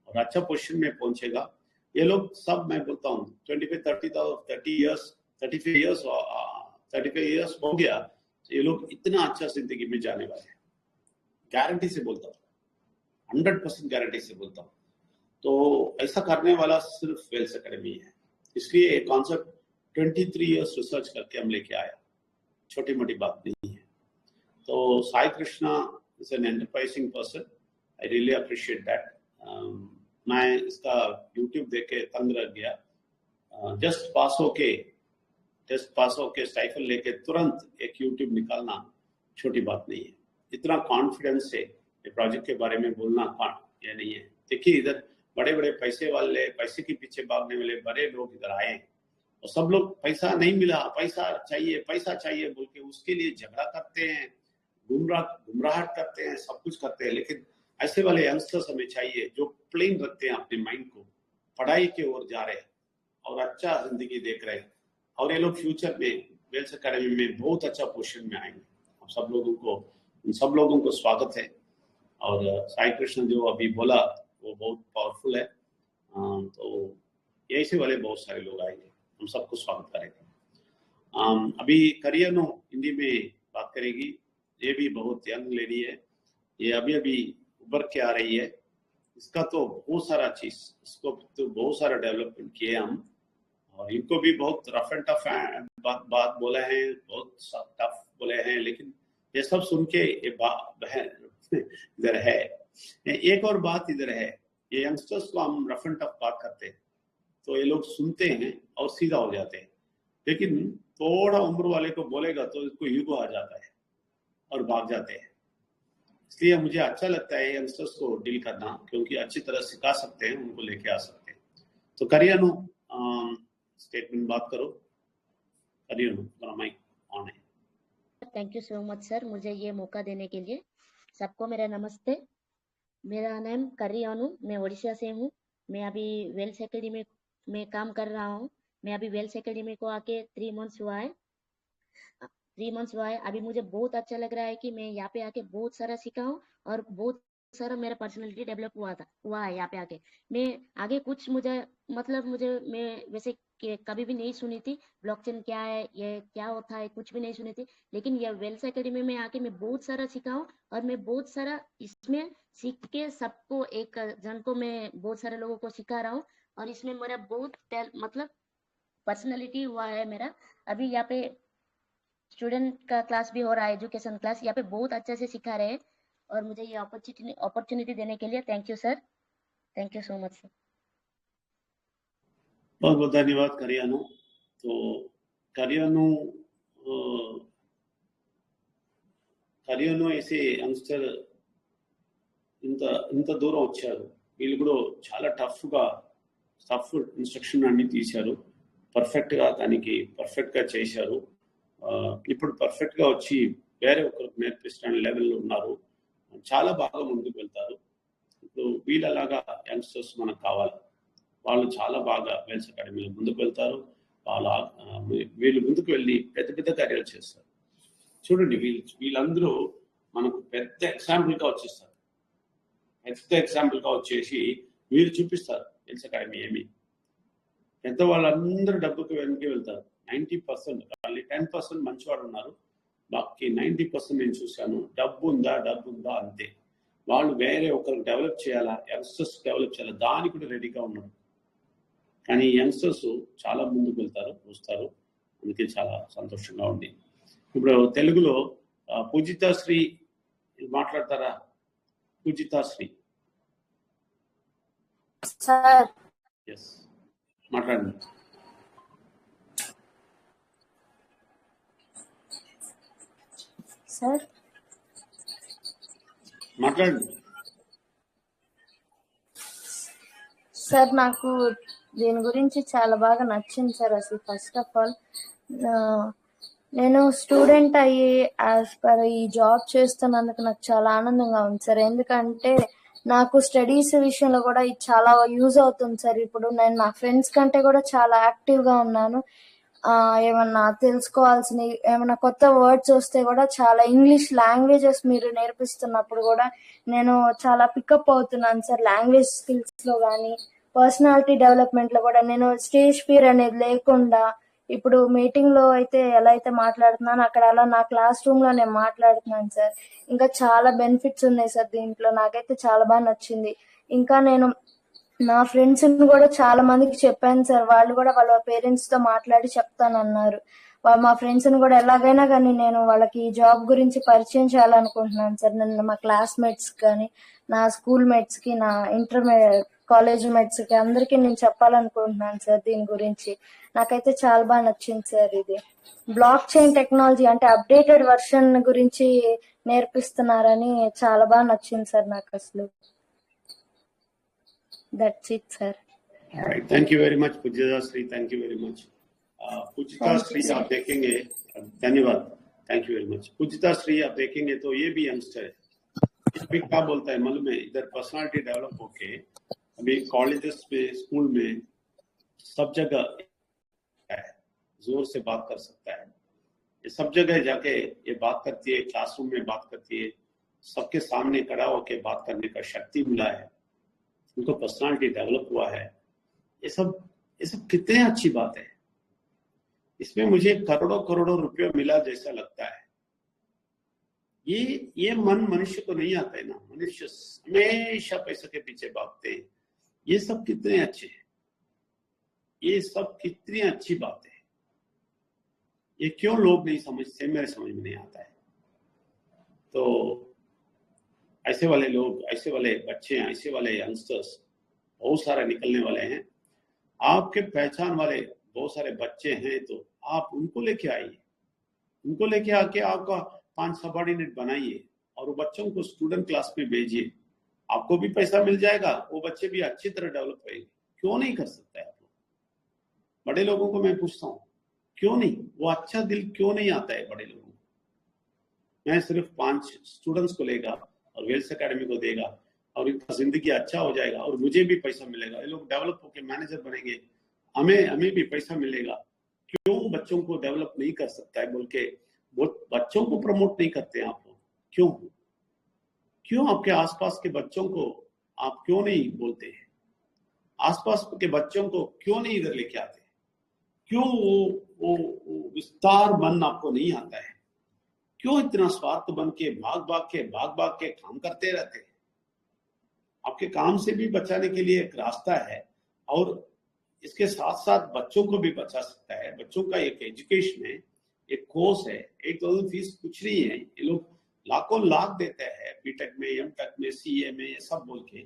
Speaker 2: और अच्छा पोजीशन में पहुंचेगा. ये लोग सब, मैं बोलता हूँ 35 इयर्स हो गया, ये लोग इतना अच्छा जिंदगी में जाने वाले हैं. गारंटी से बोलता हूँ, 100% गारंटी से बोलता हूँ. तो ऐसा करने वाला सिर्फ वेल्स एकेडमी है. इसलिए ये कॉन्सेप्ट 23 इयर्स रिसर्च करके हम लेके आया, छोटी मोटी बात नहीं है. तो Sai Krishna is an enterprising person. I really appreciate that. मैं इसका यूट्यूब देख के तंग रह गया. जस्ट पास होके स्टाइफल लेके तुरंत एक यूट्यूब निकालना छोटी बात नहीं है. इतना कॉन्फिडेंस से ये प्रोजेक्ट के बारे में बोलना ये नहीं है. देखिए, इधर बड़े बड़े पैसे वाले, पैसे के पीछे भागने वाले बड़े लोग इधर आए, और सब लोग पैसा नहीं मिला, पैसा चाहिए बोल के उसके लिए झगड़ा करते हैं, गुमराहट करते हैं, सब कुछ करते हैं. लेकिन ऐसे वाले यंगस्टर्स हमें चाहिए जो प्लेन रखते हैं अपने माइंड को, पढ़ाई की ओर जा रहे हैं और अच्छा जिंदगी देख रहे हैं. और ये लोग फ्यूचर में वेल्स एकेडमी में बहुत अच्छा पोजीशन में आएंगे. इन सब लोगों को स्वागत है. और साई कृष्ण जो अभी बोला वो बहुत पावरफुल है. तो ऐसे वाले बहुत सारे लोग आएंगे, हम सबको स्वागत करेंगे. अभी करियनो हिंदी में बात करेगी. ये भी बहुत यंग लेडी है, ये अभी उभर के आ रही है. इसका तो बहुत सारा चीज, इसको तो बहुत सारा डेवलपमेंट किए हम, और इनको भी बहुत रफ एंड टफ बात बोले हैं, बहुत टफ बोले हैं. लेकिन ये सब सुन के इधर है एक और बात इधर है. ये यंगस्टर्स को हम रफ एंड टफ बात करते हैं तो ये लोग सुनते हैं और सीधा हो जाते हैं. लेकिन थोड़ा उम्र वाले को बोलेगा तो इसको ईगो आ जाता है और भाग जाते हैं. इसलिए मुझे अच्छा लगता है यंगस्टर्स को डील करना, क्योंकि अच्छी तरह सिखा सकते हैं, उनको लेके आ सकते हैं. तो करियनो स्टेटमेंट बात करो. करियनो, माइक ऑन है.
Speaker 8: Thank you so much sir, मुझे ये मौका देने के लिए. सबको मेरा नमस्ते. मेरा नाम करियनो, मैं उड़ीसा से हूँ. मैं अभी वेल्स एकेडमी में काम कर रहा हूँ. मैं अभी वेल्स एकेडमी को आके 3 मंथ्स हुआ है. अभी मुझे बहुत अच्छा लग रहा है कि मैं यहाँ पे आके बहुत सारा सीखा हूँ और बहुत सारा मेरा पर्सनालिटी डेवलप हुआ है यहाँ पे आके. मैं आगे कुछ मैं वैसे कभी भी नहीं सुनी थी ब्लॉकचेन क्या है, ये क्या होता है, कुछ भी नहीं सुनी थी. लेकिन ये वेल्स एकेडमी में आके मैं बहुत सारा सीखा हूँ और मैं बहुत सारा इसमें सीख के सबको, एक जन को मैं बहुत सारे लोगों को सिखा रहा हूँ. और इसमें मेरा बहुत पर्सनालिटी हुआ है मेरा. अभी यहाँ पे स्टूडेंट का क्लास भी हो रहा है, एजुकेशन क्लास. यहाँ पे बहुत अच्छे से सिखा रहे हैं और मुझे ये अपॉर्चुनिटी देने के लिए thank you sir. Thank you so much sir.
Speaker 2: बहुत बहुत धन्यवाद करियनो. तो కరియోను వేసి యంగ్స్టర్ ఇంత దూరం వచ్చారు. వీళ్ళు కూడా చాలా టఫ్ ఇన్స్ట్రక్షన్ అన్ని తీశారు, దానికి పర్ఫెక్ట్గా చేశారు. ఇప్పుడు పర్ఫెక్ట్గా వచ్చి వేరే ఒకరికి నేర్పిస్తున్న లెవెల్లో ఉన్నారు. చాలా బాగా ముందుకు వెళ్తారు. ఇప్పుడు వీళ్ళలాగా యంగ్స్టర్స్ మనకు కావాలి. వాళ్ళు చాలా బాగా వెల్స్ అకాడమీలో ముందుకు వెళ్తారు. వీళ్ళు ముందుకు వెళ్ళి పెద్ద కార్యాలు చేస్తారు. చూడండి వీళ్ళందరూ మనకు పెద్ద ఎగ్జాంపుల్గా వచ్చేస్తారు. పెద్ద ఎగ్జాంపుల్గా వచ్చేసి మీరు చూపిస్తారు ఎల్స్ అకాడమీ ఏమి. పెద్దవాళ్ళందరూ డబ్బుకి వెనక్కి వెళ్తారు. 90% మళ్ళీ 10% మంచివాడు ఉన్నారు. బాకీ 90% నేను చూశాను డబ్బు ఉందా అంతే. వాళ్ళు వేరే ఒకరు డెవలప్ చేయాలా, యంగ్స్టర్స్ డెవలప్ చేయాలా, దానికి కూడా రెడీగా ఉన్నారు. కానీ యంగ్స్టర్స్ చాలా ముందుకు వెళ్తారు, చూస్తారు. అందుకే చాలా సంతోషంగా ఉంది. ఇప్పుడు తెలుగులో పూజితాశ్రీ మాట్లాడతారా? పూజితాశ్రీ
Speaker 9: సార్.
Speaker 2: ఎస్, మాట్లాడండి.
Speaker 9: సార్
Speaker 2: మాట్లాడండి.
Speaker 9: సార్ నాకు దీని గురించి చాలా బాగా నచ్చింది సార్. అసలు ఫస్ట్ ఆఫ్ ఆల్ నేను స్టూడెంట్ అయ్యి యాజ్ పర్ ఈ జాబ్ చేస్తున్నందుకు నాకు చాలా ఆనందంగా ఉంది సార్. ఎందుకంటే నాకు స్టడీస్ విషయంలో కూడా ఇది చాలా యూజ్ అవుతుంది సార్. ఇప్పుడు నేను నా ఫ్రెండ్స్ కంటే కూడా చాలా యాక్టివ్గా ఉన్నాను. ఏమన్నా తెలుసుకోవాల్సిన ఏమన్నా కొత్త వర్డ్స్ వస్తే కూడా చాలా ఇంగ్లీష్ లాంగ్వేజెస్ మీరు నేర్పిస్తున్నప్పుడు కూడా నేను చాలా పికప్ అవుతున్నాను సార్. లాంగ్వేజ్ స్కిల్స్ లో కానీ పర్సనాలిటీ డెవలప్మెంట్ లో కూడా నేను స్టేజ్ ఫియర్ అనేది లేకుండా ఇప్పుడు మీటింగ్ లో అయితే ఎలా అయితే మాట్లాడుతున్నాను అక్కడ అలా నా క్లాస్ రూమ్ లో నేను మాట్లాడుతున్నాను సార్. ఇంకా చాలా బెనిఫిట్స్ ఉన్నాయి సార్ దీంట్లో. నాకైతే చాలా బాగా నచ్చింది. ఇంకా నేను నా ఫ్రెండ్స్ కూడా చాలా మందికి చెప్పాను సార్. వాళ్ళు కూడా వాళ్ళ పేరెంట్స్ తో మాట్లాడి చెప్తానన్నారు. మా ఫ్రెండ్స్ కూడా ఎలాగైనా కానీ నేను వాళ్ళకి ఈ జాబ్ గురించి పరిచయం చేయాలనుకుంటున్నాను సార్. నేను మా క్లాస్మేట్స్ కానీ నా స్కూల్ మేట్స్ కి నా కాలేజ్ మేట్స్ కి అందరికి నేను చెప్పాలనుకుంటున్నాను సార్ దీని గురించి. నాకైతే చాలా బాగా నచ్చింది సార్. ఇది బ్లాక్ చైన్ టెక్నాలజీ అంటే అప్డేటెడ్ వర్షన్ గురించి నేర్పిస్తున్నారని చాలా బాగా నచ్చింది సార్ నాకు అసలు. That's it, sir.
Speaker 2: All right. Thank you very much, Pujita Sri. Thank you very much. Pujita Sri, आप देखेंगे. धन्यवाद. Thank you very much. Pujita Sri, आप देखेंगे तो ये भी यंगस्टर है. अभी क्या बोलता है मालूम है? इधर पर्सनालिटी डेवलप होके अभी कॉलेजेस में, स्कूल में सब जगह है, जोर से बात कर सकता है. ये सब जगह जाके ये बात करती है, क्लासरूम में बात करती है, सबके सामने खड़ा होके बात करने का शक्ति मिला है, उनको पर्सनालिटी डेवलप हुआ है. ये सब कितने अच्छी बात है. इसमें मुझे करोड़ों रुपये मिला जैसा लगता है. ये मन मनुष्य को नहीं आता है ना. मनुष्य हमेशा पैसे के पीछे भागते हैं. ये सब कितने अच्छे हैं. ये सब कितनी अच्छी बात है. ये क्यों लोग नहीं समझते, मेरे समझ में नहीं आता है. तो ऐसे वाले लोग, ऐसे वाले बच्चे, ऐसे वाले यंगस्टर्स बहुत सारे निकलने वाले हैं. आपके पहचान वाले बहुत सारे बच्चे हैं तो आप उनको लेके आइए. उनको लेके आके आपका 5 सबॉर्डिनेट बनाइए और वो बच्चों को स्टूडेंट क्लास में भेजिए. आपको भी पैसा मिल जाएगा, वो बच्चे भी अच्छी तरह डेवलप होंगे. क्यों नहीं कर सकते आप लोग? बड़े लोगों को मैं पूछता हूँ, क्यों नहीं? वो अच्छा दिल क्यों नहीं आता है बड़े लोगों को? मैं सिर्फ 5 स्टूडेंट्स को लेगा और वेल्स अकेडमी को देगा और इनका जिंदगी अच्छा हो जाएगा और मुझे भी पैसा मिलेगा. ये लोग डेवलप होकर मैनेजर बनेंगे, हमें भी पैसा मिलेगा. क्यों बच्चों को डेवलप नहीं कर सकता है बोल के बच्चों को प्रमोट नहीं करते हैं आप लोग? क्यों आपके आसपास के बच्चों को आप क्यों नहीं बोलते हैं? आसपास के बच्चों को क्यों नहीं इधर लेके आते? क्यों वो विस्तार मन आपको नहीं आता है? क्यों इतना स्वार्थ बन के भाग भाग के काम करते रहते हैं? आपके काम से भी बचाने के लिए एक रास्ता है और इसके साथ साथ बच्चों को भी बचा सकता है. बच्चों का एक एजुकेशन है, एक कोर्स है. 8,000 फीस कुछ नहीं है. ये लोग लाखों लाख देते हैं बीटेक में, एमटेक में, सीए में, ये सब बोल के.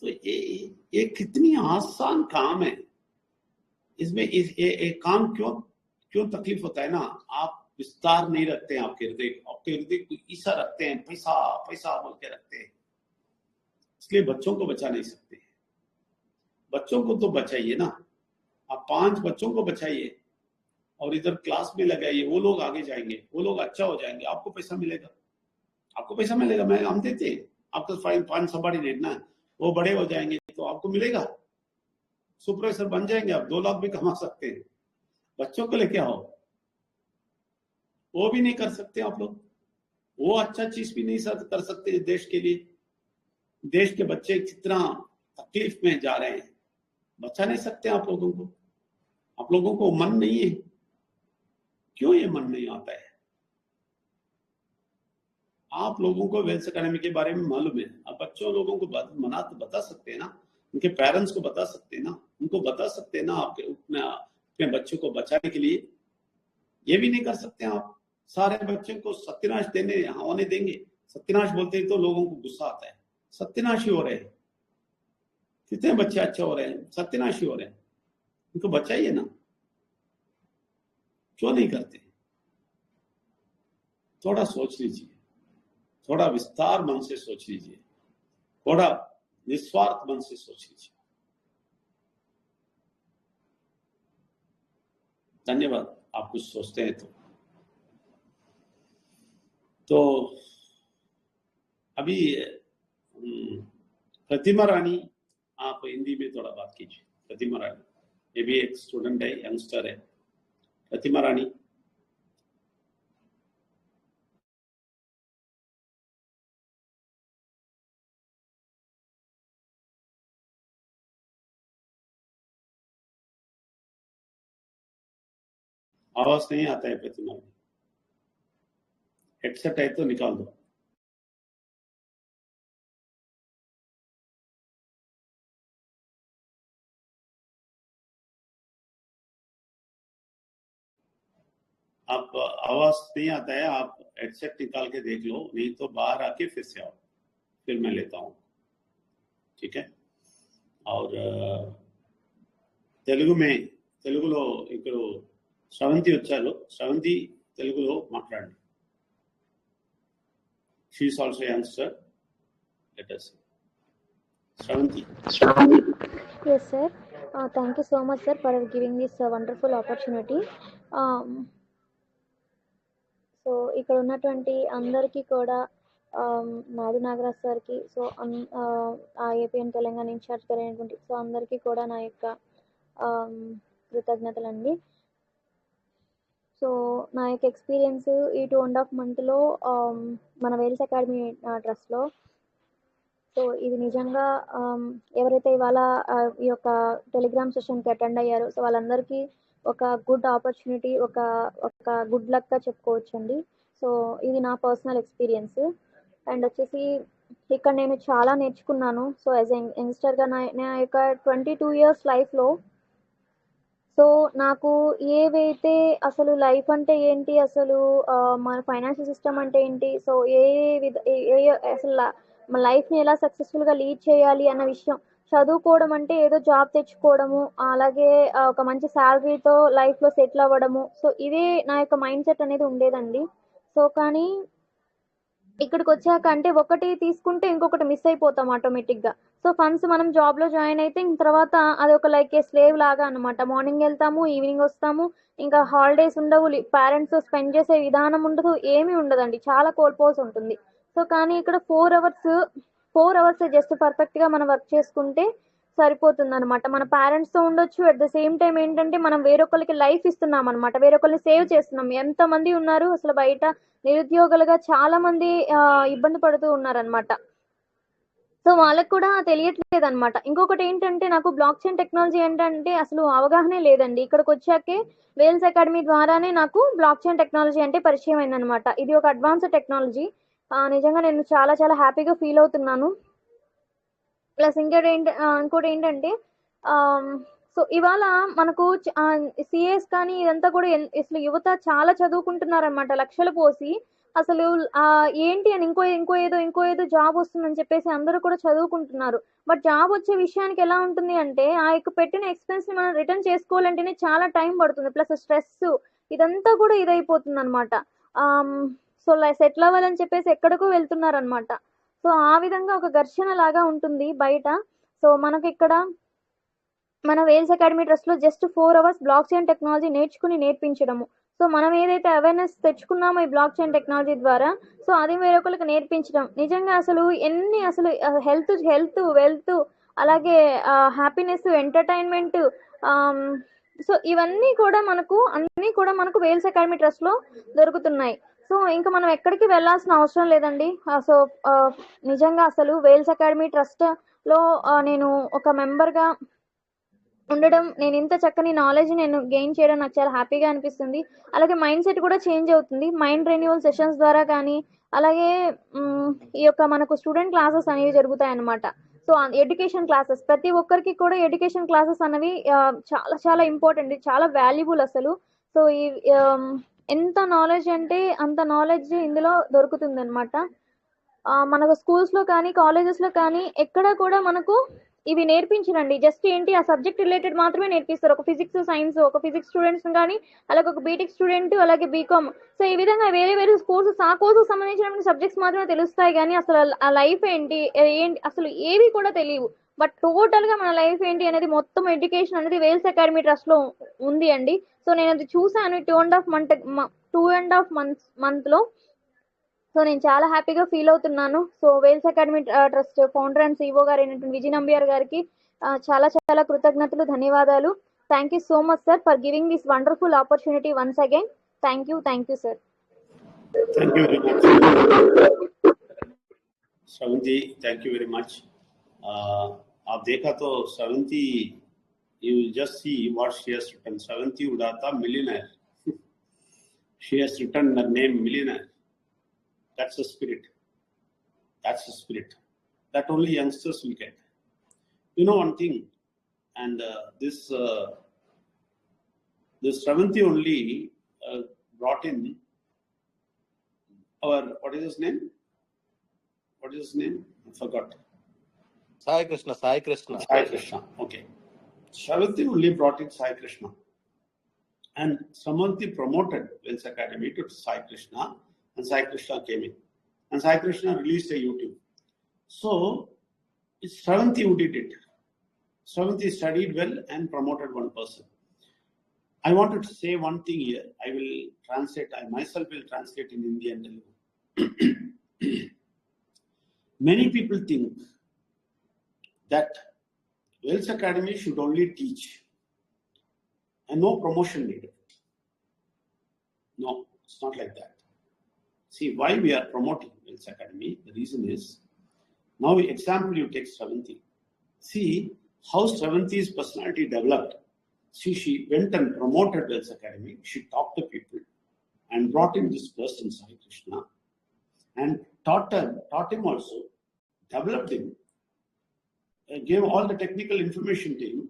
Speaker 2: तो ये कितनी आसान काम है. इसमें ये काम क्यों तकलीफ होता है ना? आप विस्तार नहीं रखते हैं. आपके हृदय को ईसा रखते हैं, पैसा बोल के रखते हैं. इसलिए बच्चों को बचा नहीं सकते. बच्चों को तो बचाइए ना. आप 5 बच्चों को बचाइए और इधर क्लास में लगाइए. वो लोग आगे जाएंगे, वो लोग अच्छा हो जाएंगे, आपको पैसा मिलेगा. हम देते हैं. आपका 5 सबॉर्डिनेट ना, वो बड़े हो जाएंगे तो आपको मिलेगा. सुपरवाइजर बन जाएंगे आप, 2 लाख भी कमा सकते हैं. बच्चों को लेके आओ, वो भी नहीं कर सकते आप लोग, वो अच्छा चीज भी नहीं कर सकते देश के लिए। देश के बच्चे कितना तकलीफ में जा रहे हैं, बचा नहीं सकते आप लोगों को। आप लोगों को मन नहीं है, क्यों ये मन नहीं आता है? आप लोगों को वेल्स एकेडमी के बारे में मालूम है, आप बच्चों लोगों को बता सकते हैं ना, उनके पेरेंट्स को बता सकते हैं ना, उनको बता सकते हैं ना आपके अपने बच्चों को बचाने के लिए। ये भी नहीं कर सकते आप। सारे बच्चों को सत्यानाश होने देंगे। सत्यानाश बोलते ही तो लोगों को गुस्सा आता है, सत्यानाश ही हो रहे हैं। कितने बच्चे अच्छे हो रहे हैं, सत्यानाश ही हो रहे हैं। उनको बचाइए ना, क्यों नहीं करते? थोड़ा सोच लीजिए, थोड़ा विस्तार मन से सोच लीजिए, थोड़ा निस्वार्थ मन से सोच लीजिए। धन्यवाद, आप कुछ सोचते हैं तो अभी प्रतिमा रानी, आप हिंदी में थोड़ा बात कीजिए। प्रतिमा रानी, ये भी एक स्टूडेंट है, यंगस्टर है। प्रतिमा रानी, आवाज नहीं आता है प्रतिमा रानी, हेडसेट है तो निकाल दो। आप आवाज नहीं आता है, आप हेडसेट निकाल के देख लो, नहीं तो बाहर आके फिर से आओ, फिर मैं लेता हूँ, ठीक है? और తెలుగులో ఇప్పుడు శ్రవంతి వచ్చారు. శ్రవంతి తెలుగులో మాట్లాడండి. She is also youngster. Let us see. Shravanti.
Speaker 10: Yes, sir. Thank you so much, sir, for giving this wonderful opportunity. So ఇక్కడ ఉన్నటువంటి అందరికీ కూడా నాదు నాగరాజ్ సార్కి, సో ఏపీఎన్ తెలంగాణ ఇన్ఛార్జ్ అయినటువంటి సో అందరికీ కూడా నా యొక్క కృతజ్ఞతలండి. సో నా యొక్క ఎక్స్పీరియన్స్ ఈ 2.5 monthలో మన వేల్స్ అకాడమీ ట్రస్ట్లో, సో ఇది నిజంగా ఎవరైతే ఇవాళ ఈ యొక్క టెలిగ్రామ్ సెషన్కి అటెండ్ అయ్యారో సో వాళ్ళందరికీ ఒక గుడ్ ఆపర్చునిటీ, ఒక గుడ్ లక్గా చెప్పుకోవచ్చండి. సో ఇది నా పర్సనల్ ఎక్స్పీరియన్స్. అండ్ వచ్చేసి ఇక్కడ నేను చాలా నేర్చుకున్నాను. సో యాజ్ యంగ్స్టర్గా నా యొక్క 22 years లైఫ్లో సో నాకు ఏవైతే అసలు లైఫ్ అంటే ఏంటి, అసలు మన ఫైనాన్షియల్ సిస్టమ్ అంటే ఏంటి, సో అసలు మన లైఫ్ని ఎలా సక్సెస్ఫుల్గా లీడ్ చేయాలి అన్న విషయం, చదువుకోవడం అంటే ఏదో జాబ్ తెచ్చుకోవడము, అలాగే ఒక మంచి శాలరీతో లైఫ్లో సెటిల్ అవ్వడము, సో ఇదే నా యొక్క మైండ్ సెట్ అనేది ఉండేదండి. సో కానీ ఇక్కడికి వచ్చాక అంటే ఒకటి తీసుకుంటే ఇంకొకటి మిస్ అయిపోతాం ఆటోమేటిక్గా. సో ఫండ్స్ మనం జాబ్లో జాయిన్ అయితే ఇంక తర్వాత అది ఒక లైక్ ఏ స్లేవ్ లాగా అనమాట. మార్నింగ్ వెళ్తాము, ఈవినింగ్ వస్తాము, ఇంకా హాలిడేస్ ఉండవు, పేరెంట్స్ స్పెండ్ చేసే విధానం ఉండదు, ఏమీ ఉండదండి, చాలా కోల్పోవాల్సి ఉంటుంది. సో కానీ ఇక్కడ 4 hours జస్ట్ పర్ఫెక్ట్గా మనం వర్క్ చేసుకుంటే సరిపోతుంది అనమాట. మన పేరెంట్స్తో ఉండొచ్చు, అట్ ద సేమ్ టైం ఏంటంటే మనం వేరొకరికి లైఫ్ ఇస్తున్నాం అనమాట, వేరొకరిని సేవ్ చేస్తున్నాం. ఎంతమంది ఉన్నారు అసలు బయట నిరుద్యోగులుగా చాలా మంది ఇబ్బంది పడుతూ ఉన్నారనమాట. సో వాళ్ళకు కూడా తెలియట్లేదు అనమాట. ఇంకొకటి ఏంటంటే నాకు బ్లాక్ చైన్ టెక్నాలజీ ఏంటంటే అసలు అవగాహనే లేదండి. ఇక్కడికి వచ్చాకే వేల్స్ అకాడమీ ద్వారానే నాకు బ్లాక్ చైన్ టెక్నాలజీ అంటే పరిచయం అయిందనమాట. ఇది ఒక అడ్వాన్స్డ్ టెక్నాలజీ. నిజంగా నేను చాలా చాలా హ్యాపీగా ఫీల్ అవుతున్నాను. ప్లస్ ఇంకోటి ఏంటంటే సో ఇవాళ మనకు సిఎస్ కానీ ఇదంతా కూడా అసలు యువత చాలా చదువుకుంటున్నారనమాట, లక్షలు పోసి. అసలు ఏంటి అని ఇంకో ఏదో జాబ్ వస్తుందని చెప్పేసి అందరూ కూడా చదువుకుంటున్నారు. బట్ జాబ్ వచ్చే విషయానికి ఎలా ఉంటుంది అంటే ఆ యొక్క పెట్టిన ఎక్స్పెన్స్ ని మనం రిటర్న్ చేసుకోవాలంటేనే చాలా టైం పడుతుంది. ప్లస్ స్ట్రెస్ ఇదంతా కూడా ఇదైపోతుంది అనమాట. సో సెటిల్ అవ్వాలని చెప్పేసి ఎక్కడికో వెళ్తున్నారు అనమాట. సో ఆ విధంగా ఒక ఘర్షణ లాగా ఉంటుంది బయట. సో మనకి ఇక్కడ మన వేల్స్ అకాడమీ ట్రస్ట్లో just 4 hours blockchain technology నేర్పించడము. సో మనం ఏదైతే అవేర్నెస్ తెచ్చుకున్నామో ఈ బ్లాక్ చైన్ టెక్నాలజీ ద్వారా, సో అది వేరొకరికి నేర్పించడం నిజంగా అసలు అసలు హెల్త్ వెల్త్ అలాగే హ్యాపీనెస్ ఎంటర్టైన్మెంట్ సో ఇవన్నీ కూడా మనకు వేల్స్ అకాడమీ ట్రస్ట్ లో దొరుకుతున్నాయి. సో ఇంకా మనం ఎక్కడికి వెళ్ళాల్సిన అవసరం లేదండి. సో నిజంగా అసలు వేల్స్ అకాడమీ ట్రస్ట్ లో నేను ఒక మెంబర్ గా ఉండడం, నేను ఇంత చక్కని నాలెడ్జ్ నేను గెయిన్ చేయడం నాకు చాలా హ్యాపీగా అనిపిస్తుంది. అలాగే మైండ్ సెట్ కూడా చేంజ్ అవుతుంది మైండ్ రెన్యూవల్ సెషన్స్ ద్వారా కానీ. అలాగే ఈ యొక్క మనకు స్టూడెంట్ క్లాసెస్ అనేవి జరుగుతాయి అన్నమాట. సో ఎడ్యుకేషన్ క్లాసెస్ ప్రతి ఒక్కరికి కూడా ఎడ్యుకేషన్ క్లాసెస్ అనేవి చాలా చాలా ఇంపార్టెంట్, చాలా వాల్యుబుల్ అసలు. సో ఈ ఎంత నాలెడ్జ్ అంటే అంత నాలెడ్జ్ ఇందులో దొరుకుతుంది అనమాట. మనకు స్కూల్స్ లో కానీ కాలేజెస్ లో కానీ ఎక్కడ కూడా మనకు ఇవి నేర్పించరండి. జస్ట్ ఏంటి ఆ సబ్జెక్ట్ రిలేటెడ్ మాత్రమే నేర్పిస్తారు. ఒక ఫిజిక్స్ సైన్స్, ఒక ఫిజిక్స్ స్టూడెంట్స్ కానీ, అలాగే ఒక బీటెక్ స్టూడెంట్, అలాగే బీకామ్. సో ఈ విధంగా వేరే వేరే కోర్సెస్ ఆ కోర్సుకు సంబంధించిన సబ్జెక్ట్స్ మాత్రమే తెలుస్తాయి కానీ అసలు ఆ లైఫ్ ఏంటి అసలు ఏవి కూడా తెలియవు. బట్ టోటల్ గా మన లైఫ్ ఏంటి అనేది మొత్తం ఎడ్యుకేషన్ అనేది వేల్స్ అకాడమీ ట్రస్ట్ లో ఉంది అండి. సో నేను అది చూసాను 2.5 మంత్ లో. సో నేను చాలా హ్యాపీగా ఫీల్ అవుతున్నాను. So Wales academy trust founder and CEO గారు అయినటువంటి విజయ్ నంబియార్ గారికి చాలా చాలా కృతజ్ఞతలు, ధన్యవాదాలు. Thank you so much sir for giving this wonderful opportunity once again. Thank you sir.
Speaker 2: Thank you very much. Shravanti, thank you very much. आप देखा तो Shravanti, you will just see what she has written. Shravanti Udata, millionaire. She has written the name millionaire. That's the spirit. That's the spirit. That only youngsters will get. You know one thing, and this Shravanti only brought in our, what is his name? I forgot.
Speaker 3: Sai Krishna.
Speaker 2: Sai Krishna. Okay. Shravanti only brought in Sai Krishna. And Shravanti promoted Wells Academy to Sai Krishna, and Sai Krishna came in. And Sai Krishna released a YouTube. So, it's Shravanti who did it. Shravanti studied well and promoted one person. I wanted to say one thing here. I will translate, I myself will translate in Hindi and Telugu. Many people think that Wells Academy should only teach and no promotion needed. No, it's not like that. See, why we are promoting Wells Academy, the reason is, now example you take Shravanti. See how Shravanti's personality developed. See, she went and promoted Wells Academy. She talked to people and brought in this person, Sai Krishna, and taught him also, developed him, gave all the technical information to him,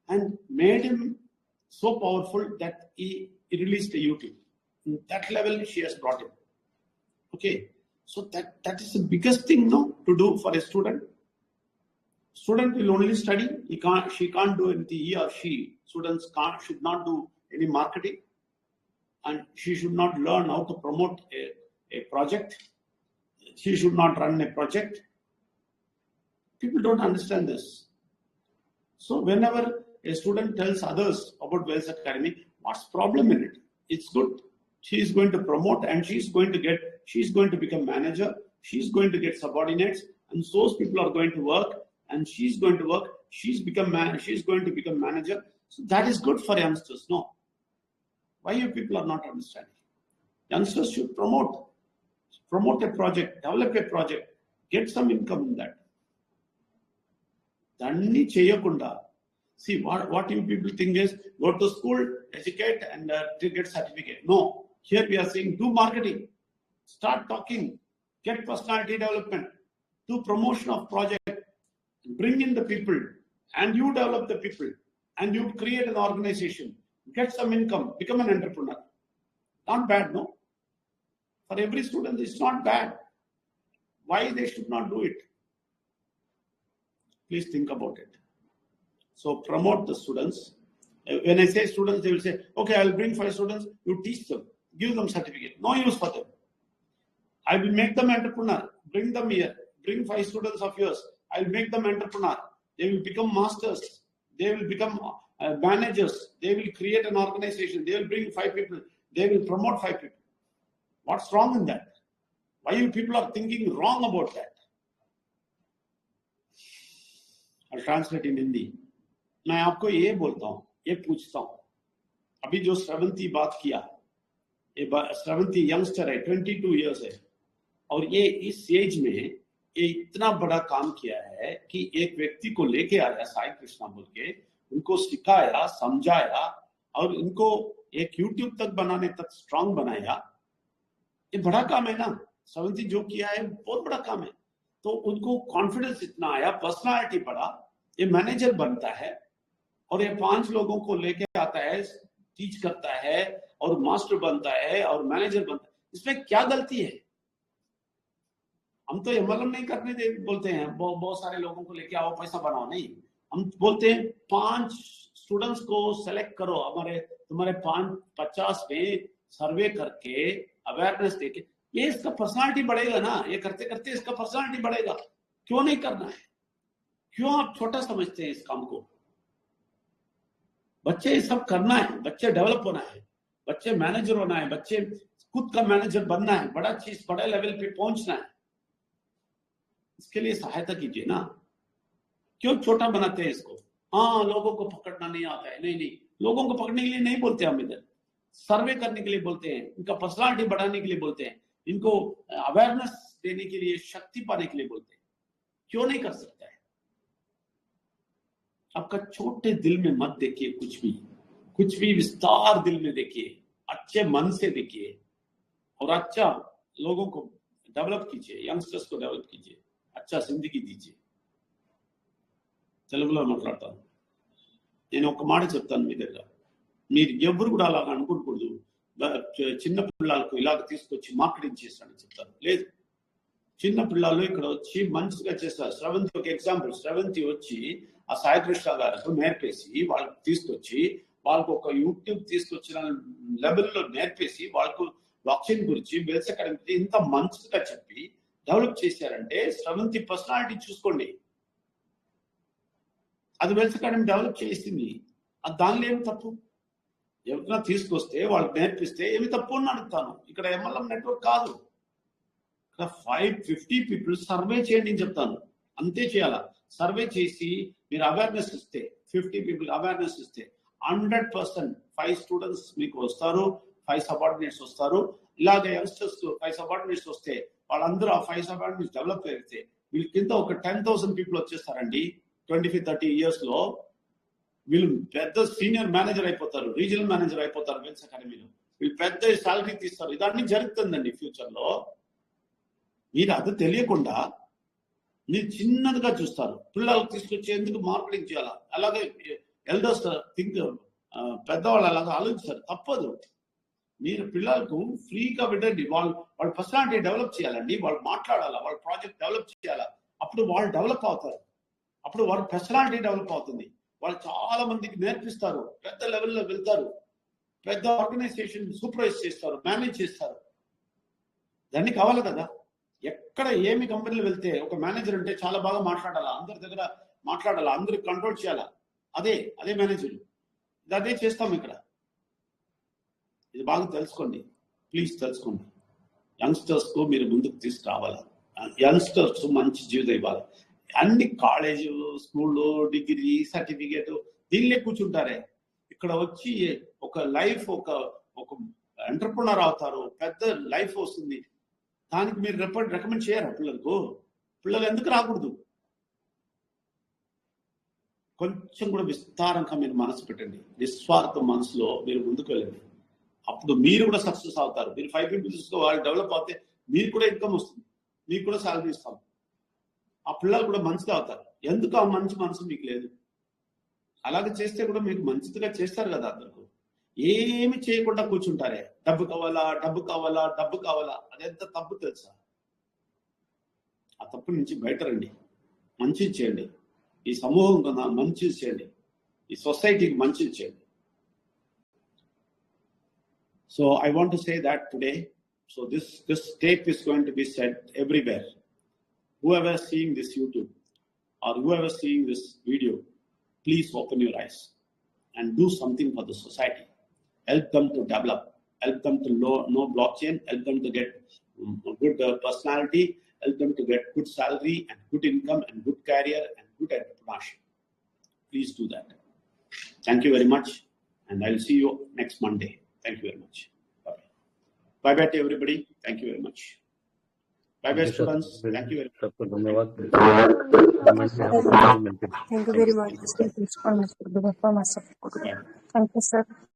Speaker 2: and made him so powerful that he released a YouTube. That level she has brought him. Okay, so that is the biggest thing now to do for a student. Student will only study. She can't do anything. He or she, students should not do any marketing, and she should not learn how to promote a project. She should not run a project. People don't understand this. So whenever a student tells others about Wells Academy, what's the problem in it? It's good. She is going to promote, and she's going to become manager. She's going to get subordinates, and those people are going to work, and she's going to work. She's going to become manager. So that is good for youngsters. No. Why you people are not understanding? Youngsters should promote a project, develop a project, get some income in that. Danni cheyakunda. See, what you people think is go to school, educate, and get certificate. No. Here we are saying do marketing, start talking, get personality development, do promotion of project, bring in the people, and you develop the people, and you create an organization, get some income, become an entrepreneur. Not bad, no? For every student, it's not bad. Why they should not do it? Please think about it. So promote the students. When I say students, they will say, okay, I will bring 5 students, you teach them, give them certificate. No use for them. I will make them entrepreneur. Bring them here. Bring 5 students of yours. I will make them entrepreneur. They will become masters. They will become managers. They will create an organization. They will bring 5 people. They will promote 5 people. What's wrong in that? Why you people are thinking wrong about that? I'll translate in Hindi. मैं आपको ये बोलता हूँ, ये पूछता हूँ, अभी जो श्रवंती बात किया, ये श्रवंती यंगस्टर है, 22 इयर्स है, और ये इस एज में ये इतना बड़ा काम किया है कि एक व्यक्ति को लेके आया साई कृष्णा बोल के, उनको सिखाया, समझाया और उनको एक यूट्यूब तक बनाने तक स्ट्रांग बनाया। ये बड़ा काम है ना, श्रवंती जो किया है बहुत बड़ा काम है। तो उनको कॉन्फिडेंस इतना आया, पर्सनालिटी बढ़ा, ये मैनेजर बनता है और ये 5 लोगों को लेके आता है, टीच करता है और मास्टर बनता है और मैनेजर बनता है। इसमें क्या गलती है? हम तो एमएलएम नहीं करने दे बोलते हैं, बहुत सारे लोगों को लेके आओ पैसा बनाओ, नहीं। हम बोलते हैं 5 स्टूडेंट्स को सेलेक्ट करो, तुम्हारे 50 में सर्वे करके अवेयरनेस देके, ये इसका पर्सनालिटी बढ़ेगा ना। ये करते करते इसका पर्सनालिटी बढ़ेगा। क्यों नहीं करना है? क्यों आप छोटा समझते हैं इस काम को? बच्चे ये सब करना है, बच्चे डेवलप होना है, बच्चे मैनेजर होना है, बच्चे खुद का मैनेजर बनना है, बड़ा चीज बड़े लेवल पे पहुंचना है। इसके लिए सहायता कीजिए ना। क्यों छोटा बनाते हैं इसको? हाँ, लोगों को पकड़ना नहीं आता है। नहीं, लोगों को पकड़ने के लिए नहीं बोलते हम इधर, सर्वे करने के लिए बोलते हैं, इनका पर्सनालिटी बढ़ाने के लिए बोलते हैं, इनको अवेयरनेस देने के लिए, शक्ति पाने के लिए बोलते हैं। क्यों नहीं कर सकता है? आपका छोटे दिल में मत देखिए, कुछ भी विस्तार दिल में देखिए, अच्छे मन से देखिए और अच्छा लोगों को डेवलप कीजिए, यंगस्टर्स को डेवलप कीजिए, अच्छा जिंदगी दीजिए। తెలుగులో మాట్లాడతాను. నేను ఒక మాట చెప్తాను మీ దగ్గర. మీరు ఎవరు కూడా అలాగా అనుకోకూడదు, చిన్న పిల్లలకు ఇలాగ తీసుకొచ్చి మార్కెటింగ్ చేస్తానని చెప్తాను. లేదు, చిన్న పిల్లలు ఇక్కడ వచ్చి మంచిగా చేస్తారు. శ్రవంతి ఒక ఎగ్జాంపుల్. శ్రవంతి వచ్చి ఆ సాయికృష్ణ గారికి నేర్పేసి వాళ్ళకి తీసుకొచ్చి, వాళ్ళకు ఒక యూట్యూబ్ తీసుకొచ్చిన లెవెల్లో నేర్పేసి, వాళ్ళకు బ్లాక్ చైన్ గురించి, వెల్స్ అకాడమీ ఇంత మంచిగా చెప్పి డెవలప్ చేశారంటే శ్రవంతి పర్సనాలిటీ చూసుకోండి. అది వెల్స్ అకాడమీ డెవలప్ చేసింది. దానిలో ఏమి తప్పు? ఎవరైనా తీసుకొస్తే వాళ్ళకి నేర్పిస్తే ఏమి తప్పు అని అడుగుతాను. ఇక్కడ ఎంఎల్ఎం నెట్వర్క్ కాదు, ఇక్కడ 550 పీపుల్ సర్వే చేయండి అని చెప్తాను. అంతే చేయాలా. సర్వే చేసి మీరు అవేర్నెస్ ఇస్తే, 50 పీపుల్ అవేర్నెస్ ఇస్తే 100% 5 స్టూడెంట్స్ మీకు వస్తారు, 5 సబార్డినేట్స్ వస్తారు. ఇలాగే యంగ్స్టర్స్ 5 సబార్డినేట్స్ వస్తే వాళ్ళందరూ ఆ 5 సబార్డినేట్స్ డెవలప్ అయితే వీళ్ళ కింద ఒక 10,000 పీపుల్ వచ్చేస్తారండి. 25-30 ఇయర్స్ లో వీళ్ళు పెద్ద సీనియర్ మేనేజర్ అయిపోతారు, రీజనల్ మేనేజర్ అయిపోతారు వెల్స్ అకాడమీలో. వీళ్ళు పెద్ద సాలరీ తీస్తారు. ఇదన్నీ జరుగుతుందండి ఫ్యూచర్ లో. మీరు అది తెలియకుండా మీరు చిన్నదిగా చూస్తారు. పిల్లలకు తీసుకొచ్చేందుకు మార్కెటింగ్ చేయాలా, అలాగే ఎల్డర్స్ పెద్దవాళ్ళు అలాగా ఆలోచిస్తారు. తప్పదు. మీరు పిల్లలకు ఫ్రీగా పెట్టండి. వాళ్ళ పర్సనాలిటీ డెవలప్ చేయాలండి. వాళ్ళు మాట్లాడాలా, వాళ్ళ ప్రాజెక్ట్ డెవలప్ చేయాలా. అప్పుడు వాళ్ళు డెవలప్ అవుతారు. అప్పుడు వాళ్ళ పర్సనాలిటీ డెవలప్ అవుతుంది. వాళ్ళు చాలా మందికి నేర్పిస్తారు, పెద్ద లెవెల్లో వెళ్తారు, పెద్ద ఆర్గనైజేషన్ సూపర్వైజ్ చేస్తారు, మేనేజ్ చేస్తారు. దాన్ని కావాలి కదా. ఎక్కడ ఏమి కంపెనీలు వెళ్తే ఒక మేనేజర్ అంటే చాలా బాగా మాట్లాడాలా, అందరి దగ్గర మాట్లాడాలా, అందరికి కంట్రోల్ చేయాలా. అదే మేనేజర్. అదే చేస్తాం ఇక్కడ. ఇది బాగా తెలుసుకోండి, ప్లీజ్ తెలుసుకోండి. యంగ్స్టర్స్ కు మీరు ముందుకు తీసుకురావాలా. యంగ్స్టర్స్ మంచి జీవితం ఇవ్వాలి. అన్ని కాలేజు, స్కూళ్ళు, డిగ్రీ, సర్టిఫికేట్ దీనిలో కూర్చుంటారే. ఇక్కడ వచ్చి ఒక లైఫ్, ఒక ఎంటర్ప్రినర్ అవుతారు, పెద్ద లైఫ్ వస్తుంది. దానికి మీరు రికమెండ్ చేయరా పిల్లలకు? పిల్లలు ఎందుకు రాకూడదు? కొంచెం కూడా విస్తారంగా మీరు మనసు పెట్టండి, నిస్వార్థ మనసులో మీరు ముందుకు వెళ్ళండి. అప్పుడు మీరు కూడా సక్సెస్ అవుతారు. మీరు 5 పీపుల్స్ వాళ్ళు డెవలప్ అవుతే మీరు కూడా ఇన్కమ్ వస్తుంది, మీకు కూడా సాలరీ ఇస్తాం. ఆ పిల్లలు కూడా మంచిగా అవుతారు. ఎందుకు ఆ మంచి మనసు మీకు లేదు? అలాగే చేస్తే కూడా మీకు మంచిగా చేస్తారు కదా. అందరికీ ఏమి చేయకుండా కూర్చుంటారే, డబ్బు కావాలా, డబ్బు కావాలా, డబ్బు కావాలా. అదెంత తప్పు తెలుసా? ఆ తప్పు నుంచి బయట రండి, మంచి చేయండి. ఈ సమూహం కన్నా మంచి చేయండి, ఈ సొసైటీకి మంచి చేయండి. So I want to say that today. So this tape is going to be said everywhere. Whoever is seeing this YouTube or whoever is seeing this video, please open your eyes and do something for the society. Help them to develop, help them to know blockchain, help them to get good personality, help them to get good salary and good income and good career and good entrepreneurship. Please do that. Thank you very much and I'll see you next Monday. Thank you very much. Bye bye to everybody. Thank you very much. Bye bye,
Speaker 1: Thank you, sir.
Speaker 2: students. Thank you very much.
Speaker 1: सबको धन्यवाद. Monday आपको मिलते हैं.
Speaker 4: Thank you very much.
Speaker 2: Bye.
Speaker 6: Thank you, sir.